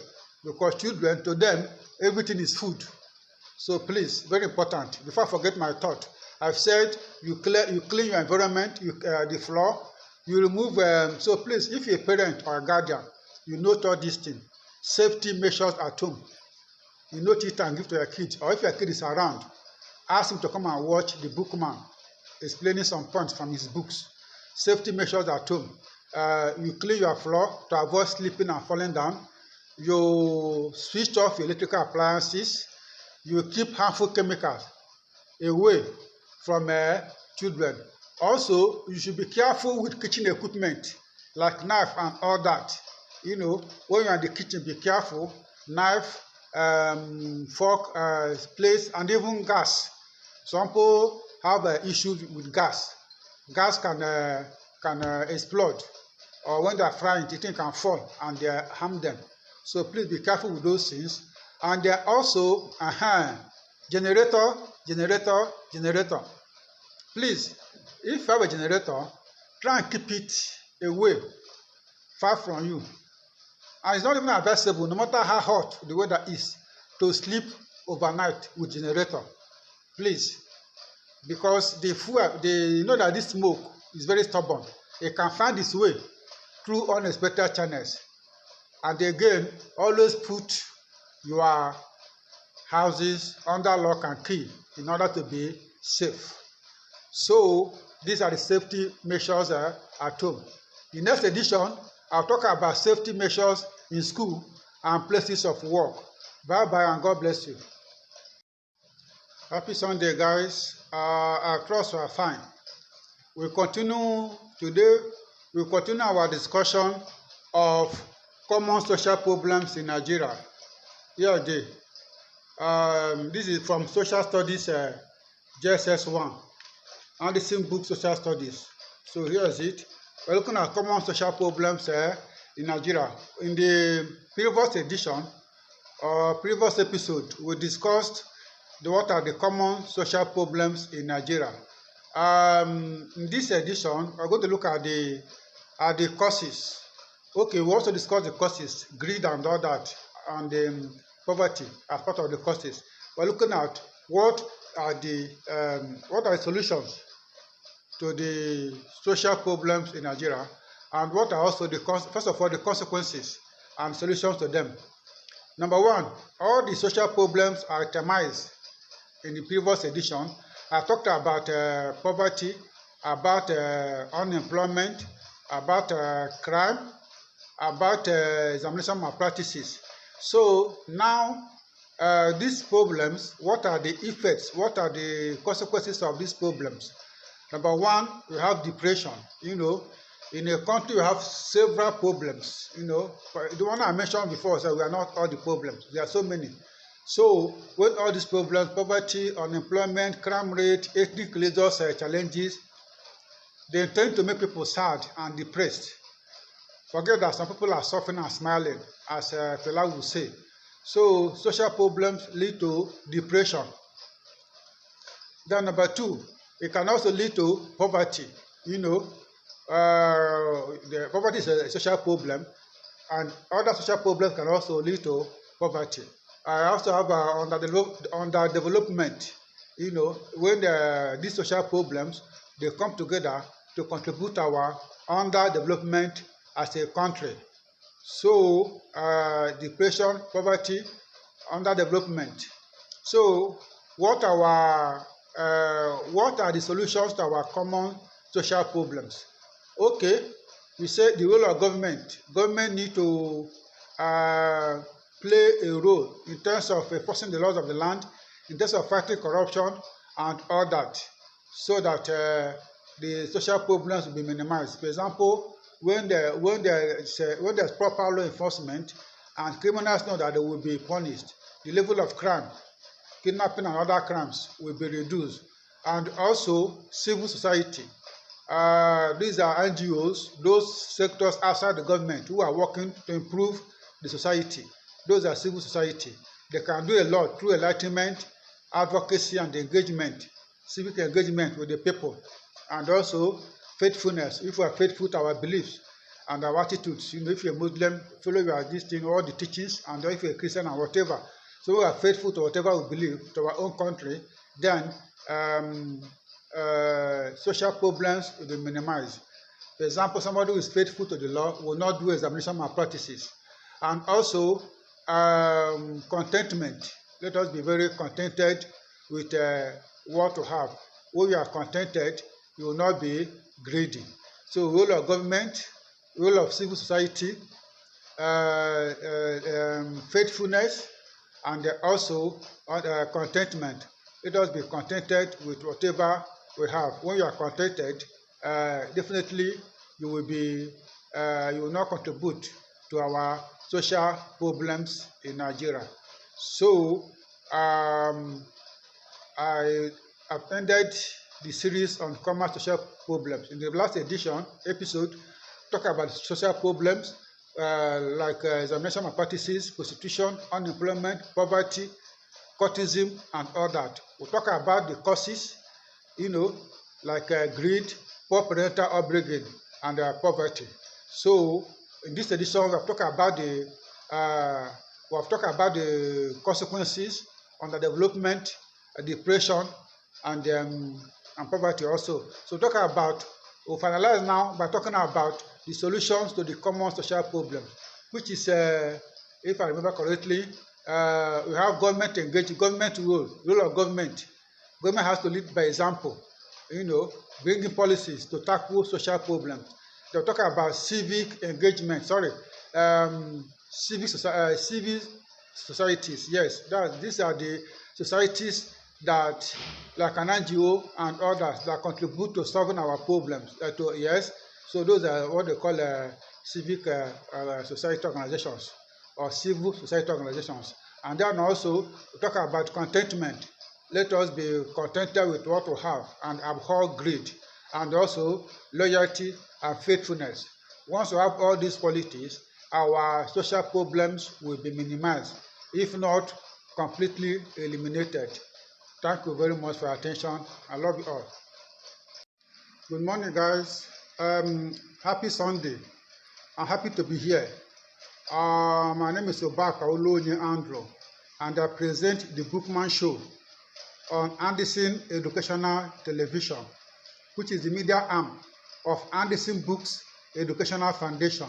because children, to them, everything is food. So please, very important. Before I forget my thought, I've said you clean your environment, the floor, you remove. So please, if you're a parent or a guardian, you note all these things. Safety measures at home. You note it and give to your kid. Or if your kid is around, ask him to come and watch the Bookman, explaining some points from his books. Safety measures at home. You clean your floor to avoid slipping and falling down. You switch off your electrical appliances. You keep harmful chemicals away from children. Also, you should be careful with kitchen equipment, like knife and all that. When you're in the kitchen, be careful. Knife, fork, plates, and even gas. Some people have issues with gas. Gas can explode, or when they are frying, the thing can fall and harm them. So please be careful with those things. And there are also generator. Please, if you have a generator, try and keep it away, far from you. And it's not even advisable, no matter how hot the weather is, to sleep overnight with generator. Please, because the fuel, that this smoke is very stubborn. It can find its way through unexpected channels. And again, always put your houses under lock and key in order to be safe. So these are the safety measures at home. In next edition, I'll talk about safety measures in school and places of work. Bye-bye and God bless you. Happy Sunday, guys. I trust you are fine. We'll continue today. We'll continue our discussion of common social problems in Nigeria. Here they. This is from Social Studies JSS1 and the same book Social Studies. So here is it. We're looking at common social problems in Nigeria. In the previous edition or previous episode, we discussed what are the common social problems in Nigeria. In this edition, we're going to look at the causes. Okay, we also discuss the causes, greed and all that, and poverty as part of the causes. We're looking at what are the solutions to the social problems in Nigeria, and what are also first of all the consequences and solutions to them. Number one, all the social problems are itemized in the previous edition. I talked about poverty, about unemployment, about crime, about examination malpractices. So now, these problems, what are the effects, what are the consequences of these problems? Number one, we have depression. In a country, we have several problems. The one I mentioned before, so we are not all the problems. There are so many. So, with all these problems, poverty, unemployment, crime rate, ethnic religious challenges, they tend to make people sad and depressed. Forget that some people are suffering and smiling, as Fela would say. So, social problems lead to depression. Then number two, it can also lead to poverty. The poverty is a social problem, and other social problems can also lead to poverty. I also have underdevelopment. When these social problems, they come together to contribute to our underdevelopment as a country. So, depression, poverty, underdevelopment. So, what are the solutions to our common social problems? Okay, we say the role of government. Government need to play a role in terms of enforcing the laws of the land, in terms of fighting corruption and all that, so that the social problems will be minimized. For example, when there's proper law enforcement and criminals know that they will be punished, the level of crime, kidnapping and other crimes will be reduced. And also civil society. These are NGOs, those sectors outside the government who are working to improve the society. Those are civil society. They can do a lot through enlightenment, advocacy, and engagement, civic engagement with the people, and also faithfulness. If we are faithful to our beliefs and our attitudes, if you're a Muslim, follow this thing, all the teachings, and if you're a Christian and whatever. So we are faithful to whatever we believe, to our own country, then social problems will be minimized. For example, somebody who is faithful to the law will not do examination malpractices. And also, contentment. Let us be very contented with what we have. When you are contented, you will not be greedy. So, role of government, role of civil society, faithfulness, and also contentment. Let us be contented with whatever we have. When you are contented, definitely you will not contribute to our social problems in Nigeria. So I have ended the series on common social problems. In the last episode, talk about social problems like examination malpractices, prostitution, unemployment, poverty, courtism, and all that. We'll talk about the causes, like greed, poor parental upbringing, and poverty. So, in this edition, we have talked about the consequences, underdevelopment, depression, and poverty also. So, we'll finalize now by talking about the solutions to the common social problems, which is, if I remember correctly, we have government engaged, government role of government. Government has to lead by example, bringing policies to tackle social problems. They'll talk about civic engagement, civic societies, yes. These are the societies that, like an NGO and others, that contribute to solving our problems. So those are what they call civic society organizations or civil society organizations. And then also, we talk about contentment. Let us be contented with what we have and abhor greed, and also loyalty and faithfulness. Once we have all these qualities, our social problems will be minimized, if not completely eliminated. Thank you very much for your attention. I love you all. Good morning, guys. Happy Sunday. I'm happy to be here. My name is Obaka Olonye Andrew, and I present the Bookman show on Anderson Educational Television, which is the media arm of Anderson Books Educational Foundation.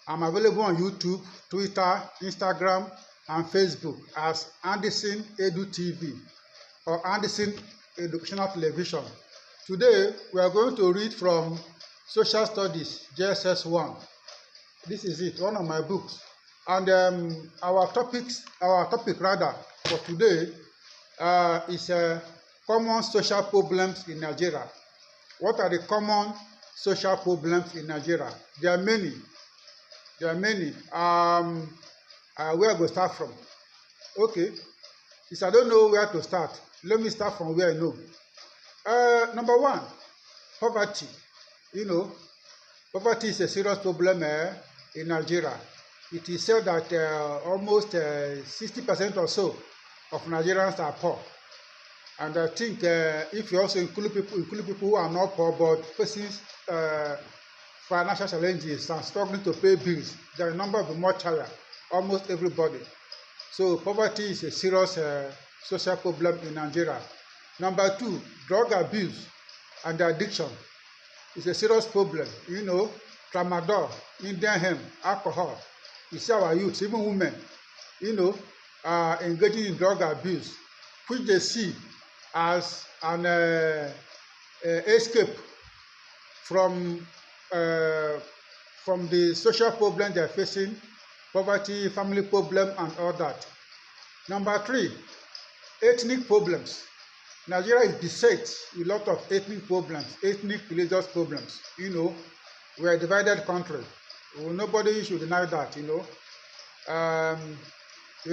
I'm available on YouTube, Twitter, Instagram, and Facebook as Anderson Edu TV or Anderson Educational Television. Today, we are going to read from Social Studies, JSS 1. This is it, one of my books. And our topic for today is common social problems in Nigeria. What are the common social problems in Nigeria? There are many. Where I go start from? Okay, since I don't know where to start, let me start from where I know. Number one, poverty. Poverty is a serious problem in Nigeria. It is said that almost 60% or so of Nigerians are poor. And I think if you also include people who are not poor but facing financial challenges and struggling to pay bills, the number will be much higher, almost everybody. So poverty is a serious social problem in Nigeria. Number two, drug abuse and addiction is a serious problem. Tramadol, Indian hemp, alcohol. You see our youth, even women, engaging in drug abuse, which they see as an escape from the social problem they are facing, poverty, family problem, and all that. Number three, ethnic problems. Nigeria is beset with a lot of ethnic problems, ethnic religious problems. We are a divided country. Nobody should deny that. You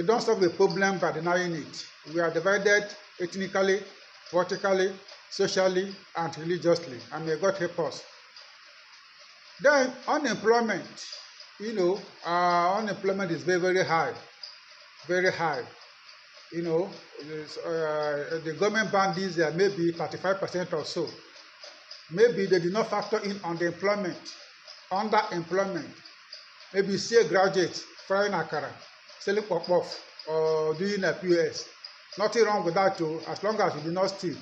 don't solve the problem by denying it. We are divided ethnically, vertically, socially, and religiously. And may God help us. Then unemployment. Unemployment is very, very high. Very high. The government bandits there maybe 35% or so. Maybe they did not factor in underemployment. Maybe you see a graduate frying akara, selling pop-off, or doing a POS. Nothing wrong with that too, as long as you do not steal.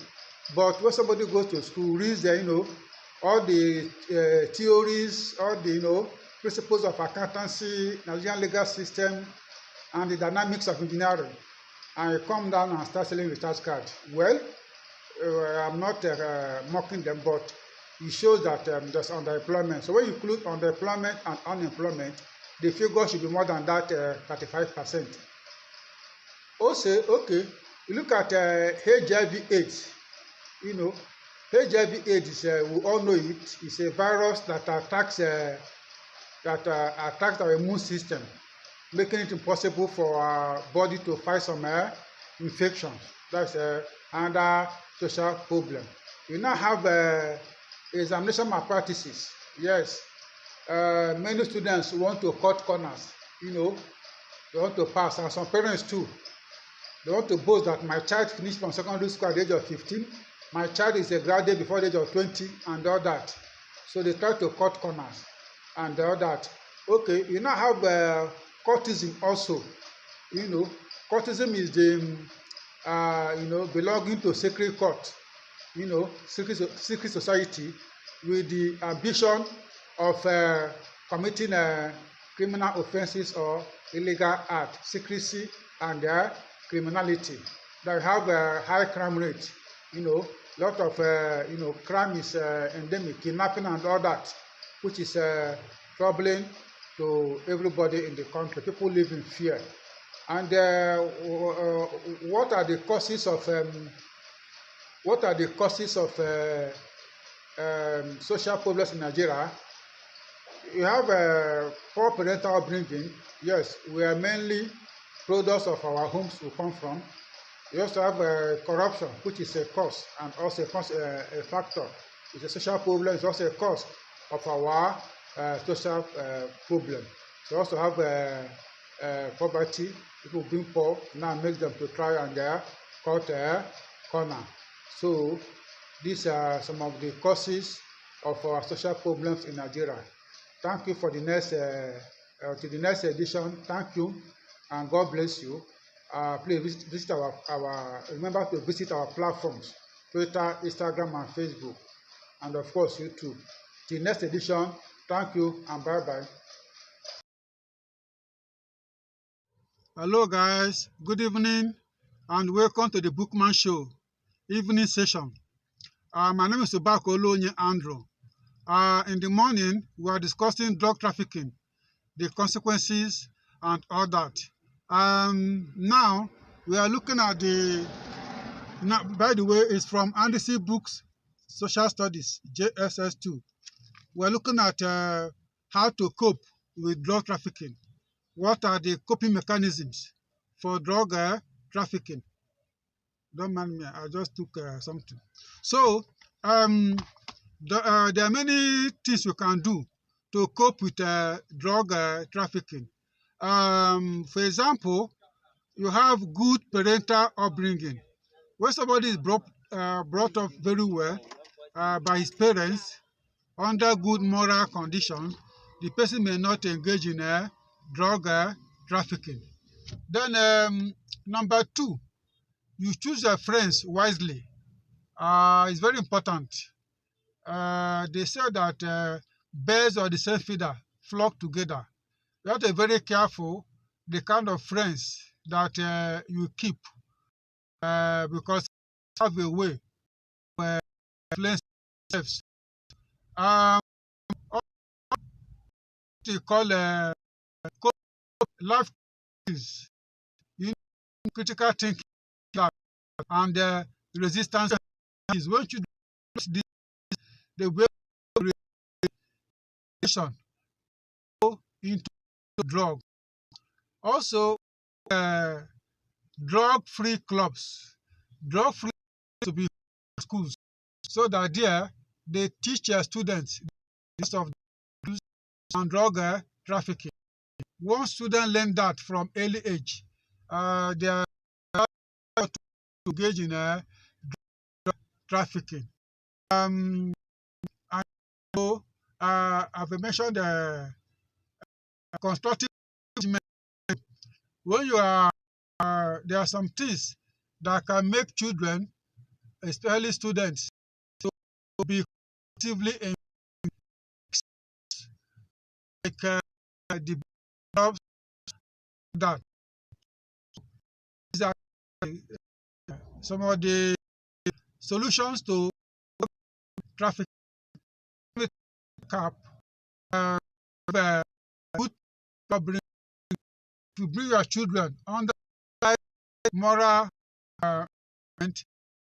But when somebody goes to school, reads all the theories, all the principles of accountancy, Nigerian legal system, and the dynamics of engineering, and you come down and start selling recharge cards. Well, I'm not mocking them, but it shows that there's underemployment. So when you include underemployment and unemployment, the figure should be more than that 35%. Also, okay, you look at HIV/AIDS. HIV/AIDS is we all know it. It's a virus that attacks our immune system, making it impossible for our body to fight some infections. That's another social problem. We now have examination malpractices. Yes, many students want to cut corners. They want to pass, and some parents too. They want to boast that my child finished from secondary school at the age of 15. My child is a graduate before the age of 20, and all that. So they try to cut corners and all that. Okay, you now have courtism also. Courtism is the belonging to sacred court, secret society, with the ambition of committing criminal offenses or illegal acts, secrecy and criminality. They have a high crime rate. Lot of crime is endemic, kidnapping and all that, which is troubling to everybody in the country. People live in fear. And what are the causes of social problems in Nigeria? You have poor parental upbringing. Yes, we are mainly products of our homes we come from. We also have corruption, which is a cause and also a factor. It's a social problem. It's also a cause of our social problem. We also have poverty. People being poor now makes them to try and cut corner. So These are some of the causes of our social problems in Nigeria. Thank you for the next to the next edition. Thank you, and God bless you. Please visit our remember to visit our platforms: Twitter, Instagram, and Facebook, and of course YouTube. Till next edition. Thank you and bye bye. Hello guys, good evening and welcome to the Bookman Show evening session. My name is Obako Andrew. In the morning, we are discussing drug trafficking, the consequences, and all that. Now, we are looking at by the way, it's from Anderson Books, Social Studies, JSS2. We're looking at how to cope with drug trafficking. What are the coping mechanisms for drug trafficking? Don't mind me, I just took something. So, there are many things you can do to cope with drug trafficking. For example, you have good parental upbringing. When somebody is brought up very well by his parents under good moral condition, the person may not engage in drug trafficking. Then number two, you choose your friends wisely. It's very important. They say that birds of the same feather flock together. You have to be very careful the kind of friends that you keep because you have a way of influencing themselves. What you call life skills, you know, critical thinking and resistance is when you do the way of relation into drug. Also, drug-free clubs. Drug-free to be schools so that there they teach students the of use and drug trafficking. Once students learn that from early age, they are to engage in drug trafficking. And so, I've mentioned constructive engagement. When you are, there are some things that can make children, especially students, to be actively engaged, like the jobs that these are some of the solutions to traffic cap. Good to bring your children under moral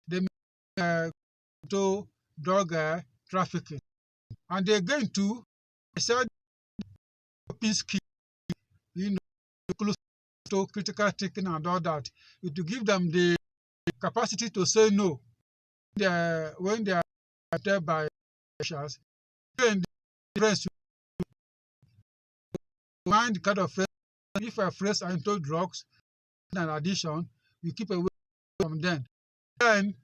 they may to drug trafficking. And again too, I said coping skill, you know, close to critical thinking and all that. It will give them the capacity to say no when they are tempted by pressures. Again, the friends mind the kind of friends. If our friends are into drugs and addiction, you keep away from them. Then,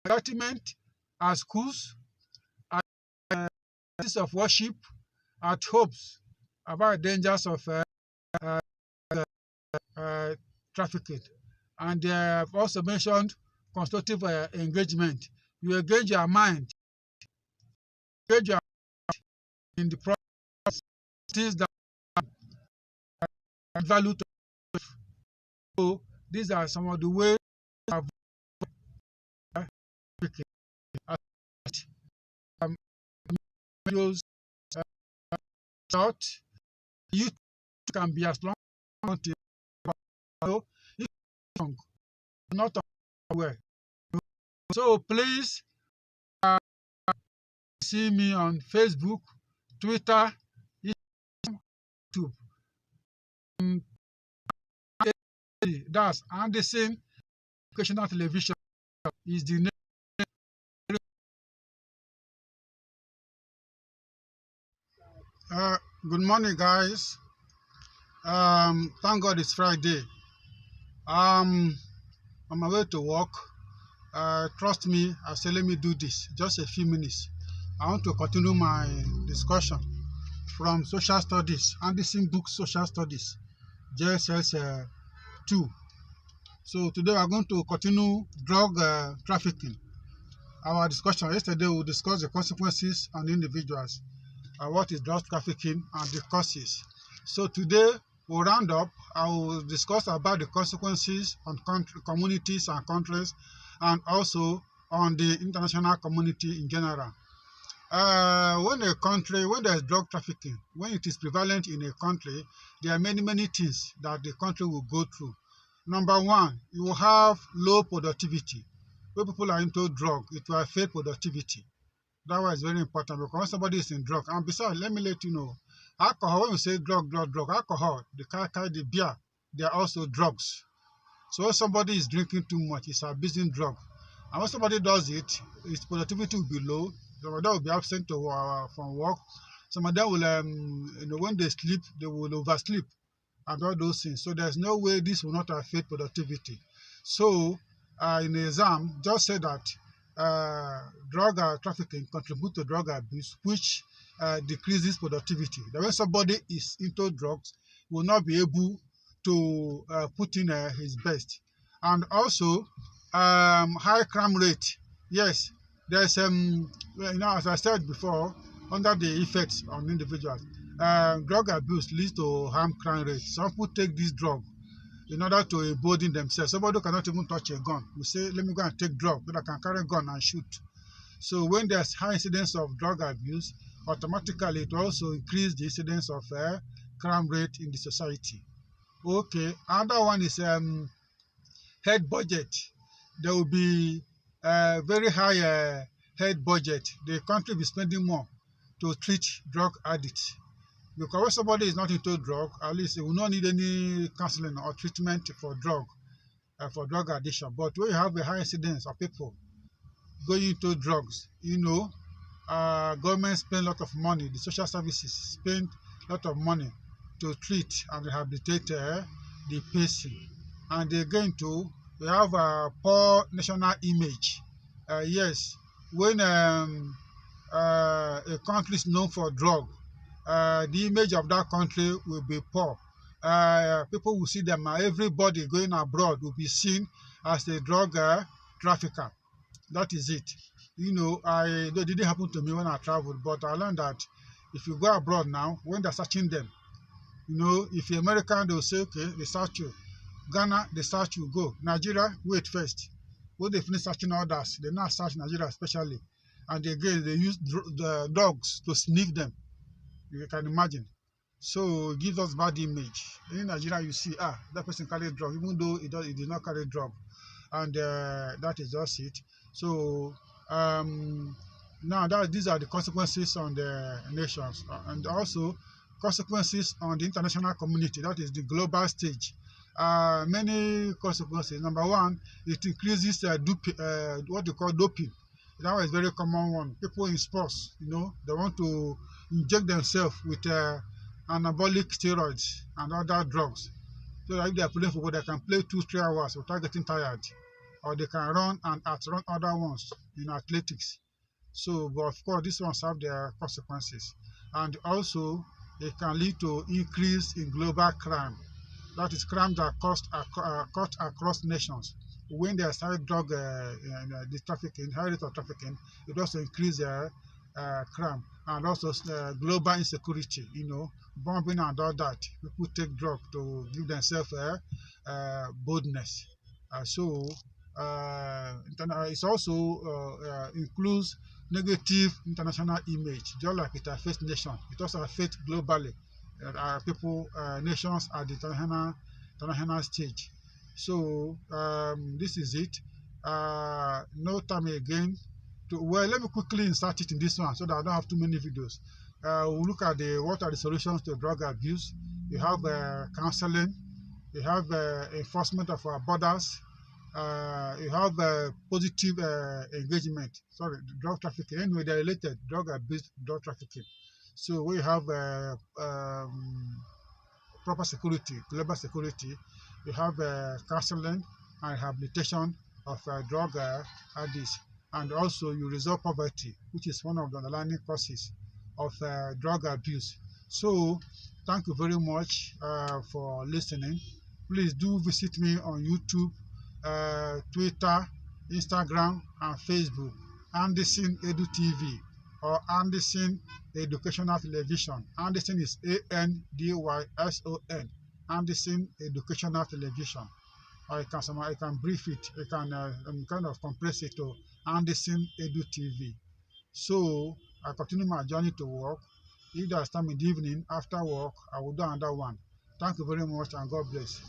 enlightenment at schools, at places of worship, at homes about dangers of trafficking. And I've also mentioned constructive engagement. You engage your mind, engage your mind in the process, things that add value to life. So these are some of the ways of trafficking. Videos short, you can be as long as if long, not aware. So please see me on Facebook, Twitter, YouTube. That's Anderson Educational Television is the name. Good morning, guys. Thank God it's Friday. on my way to work. Trust me, I say let me do this. Just a few minutes. I want to continue my discussion from social studies, Anderson book social studies, JSS 2. So today we are going to continue drug trafficking. Our discussion yesterday we discussed the consequences on individuals, what is drug trafficking and the causes. So today we'll round up. I will discuss about the consequences on communities and countries, and also on the international community in general. When there's drug trafficking, when it is prevalent in a country, there are many things that the country will go through. Number one, you will have low productivity. When people are into drug, it will affect productivity. That one is very important, because when somebody is in drug, and besides, let me let you know, alcohol, when we say drug, alcohol, the beer, they are also drugs. So when somebody is drinking too much, he's abusing drug. And when somebody does it, his productivity will be low. Some of them will be absent from work. Some of them will, when they sleep, they will oversleep and all those things. So there's no way this will not affect productivity. So in the exam, just say that drug trafficking contribute to drug abuse, which decreases productivity. That when somebody is into drugs, will not be able to put in his best. And also high crime rate. Yes, there's as I said before, under the effects on individuals, drug abuse leads to high crime rate. Some people take this drug in order to embolden themselves. Somebody who cannot even touch a gun will say, let me go and take drug, but I can carry a gun and shoot. So when there's high incidence of drug abuse, automatically it will also increase the incidence of crime rate in the society. Okay, another one is head budget. There will be a very high head budget. The country will be spending more to treat drug addicts. Because when somebody is not into drug, at least they will not need any counseling or treatment for drug addiction. But when you have a high incidence of people going into drugs, government spend a lot of money, the social services spend a lot of money to treat and rehabilitate the patient. And again too, we have a poor national image. Yes, when a country is known for drug, the image of that country will be poor. People will see them, everybody going abroad will be seen as a drug trafficker. That is it. It didn't happen to me when I traveled, but I learned that if you go abroad now, when they're searching them, if you're American, they'll say, okay, they search you. Ghana, they search you, go. Nigeria, wait first. When they finish searching others, they now search Nigeria especially. And again, they use the dogs to sniff them. You can imagine. So it gives us bad image. In Nigeria, you see, that person carried drug, even though he did not carry drug. And that is just it. So now these are the consequences on the nations, and also consequences on the international community, that is the global stage. Many consequences. Number one, it increases what they call doping. That was a very common one. People in sports, they want to inject themselves with anabolic steroids and other drugs. So that if they are playing football, they can play 2-3 hours without getting tired, or they can run and outrun other ones in athletics. So, but of course, these ones have their consequences. And also, it can lead to increase in global crime. That is crime that cut across nations. When there's high drug the trafficking, high rate of trafficking, it also increases crime. And also global insecurity, bombing and all that. People take drugs to give themselves boldness. It also includes negative international image, just like it affects nations. It also affects globally nations at the international stage. So this is it. No time again. Let me quickly insert it in this one so that I don't have too many videos. We'll look at what are the solutions to drug abuse. You have counseling. You have enforcement of our borders. You have positive engagement. Sorry, drug trafficking. Anyway, they're related. Drug abuse, drug trafficking. So we have proper security, global security. You have counseling, and rehabilitation of drug addicts. And also you resolve poverty, which is one of the underlying causes of drug abuse. So thank you very much for listening. Please do visit me on YouTube, Twitter, Instagram, and Facebook, Anderson Edu TV or Anderson Educational Television. Anderson is Andyson. Anderson Educational Television. I can brief it. I can kind of compress it to Anderson Edu TV. So I continue my journey to work. If there's time in the evening after work, I will do another one. Thank you very much and God bless.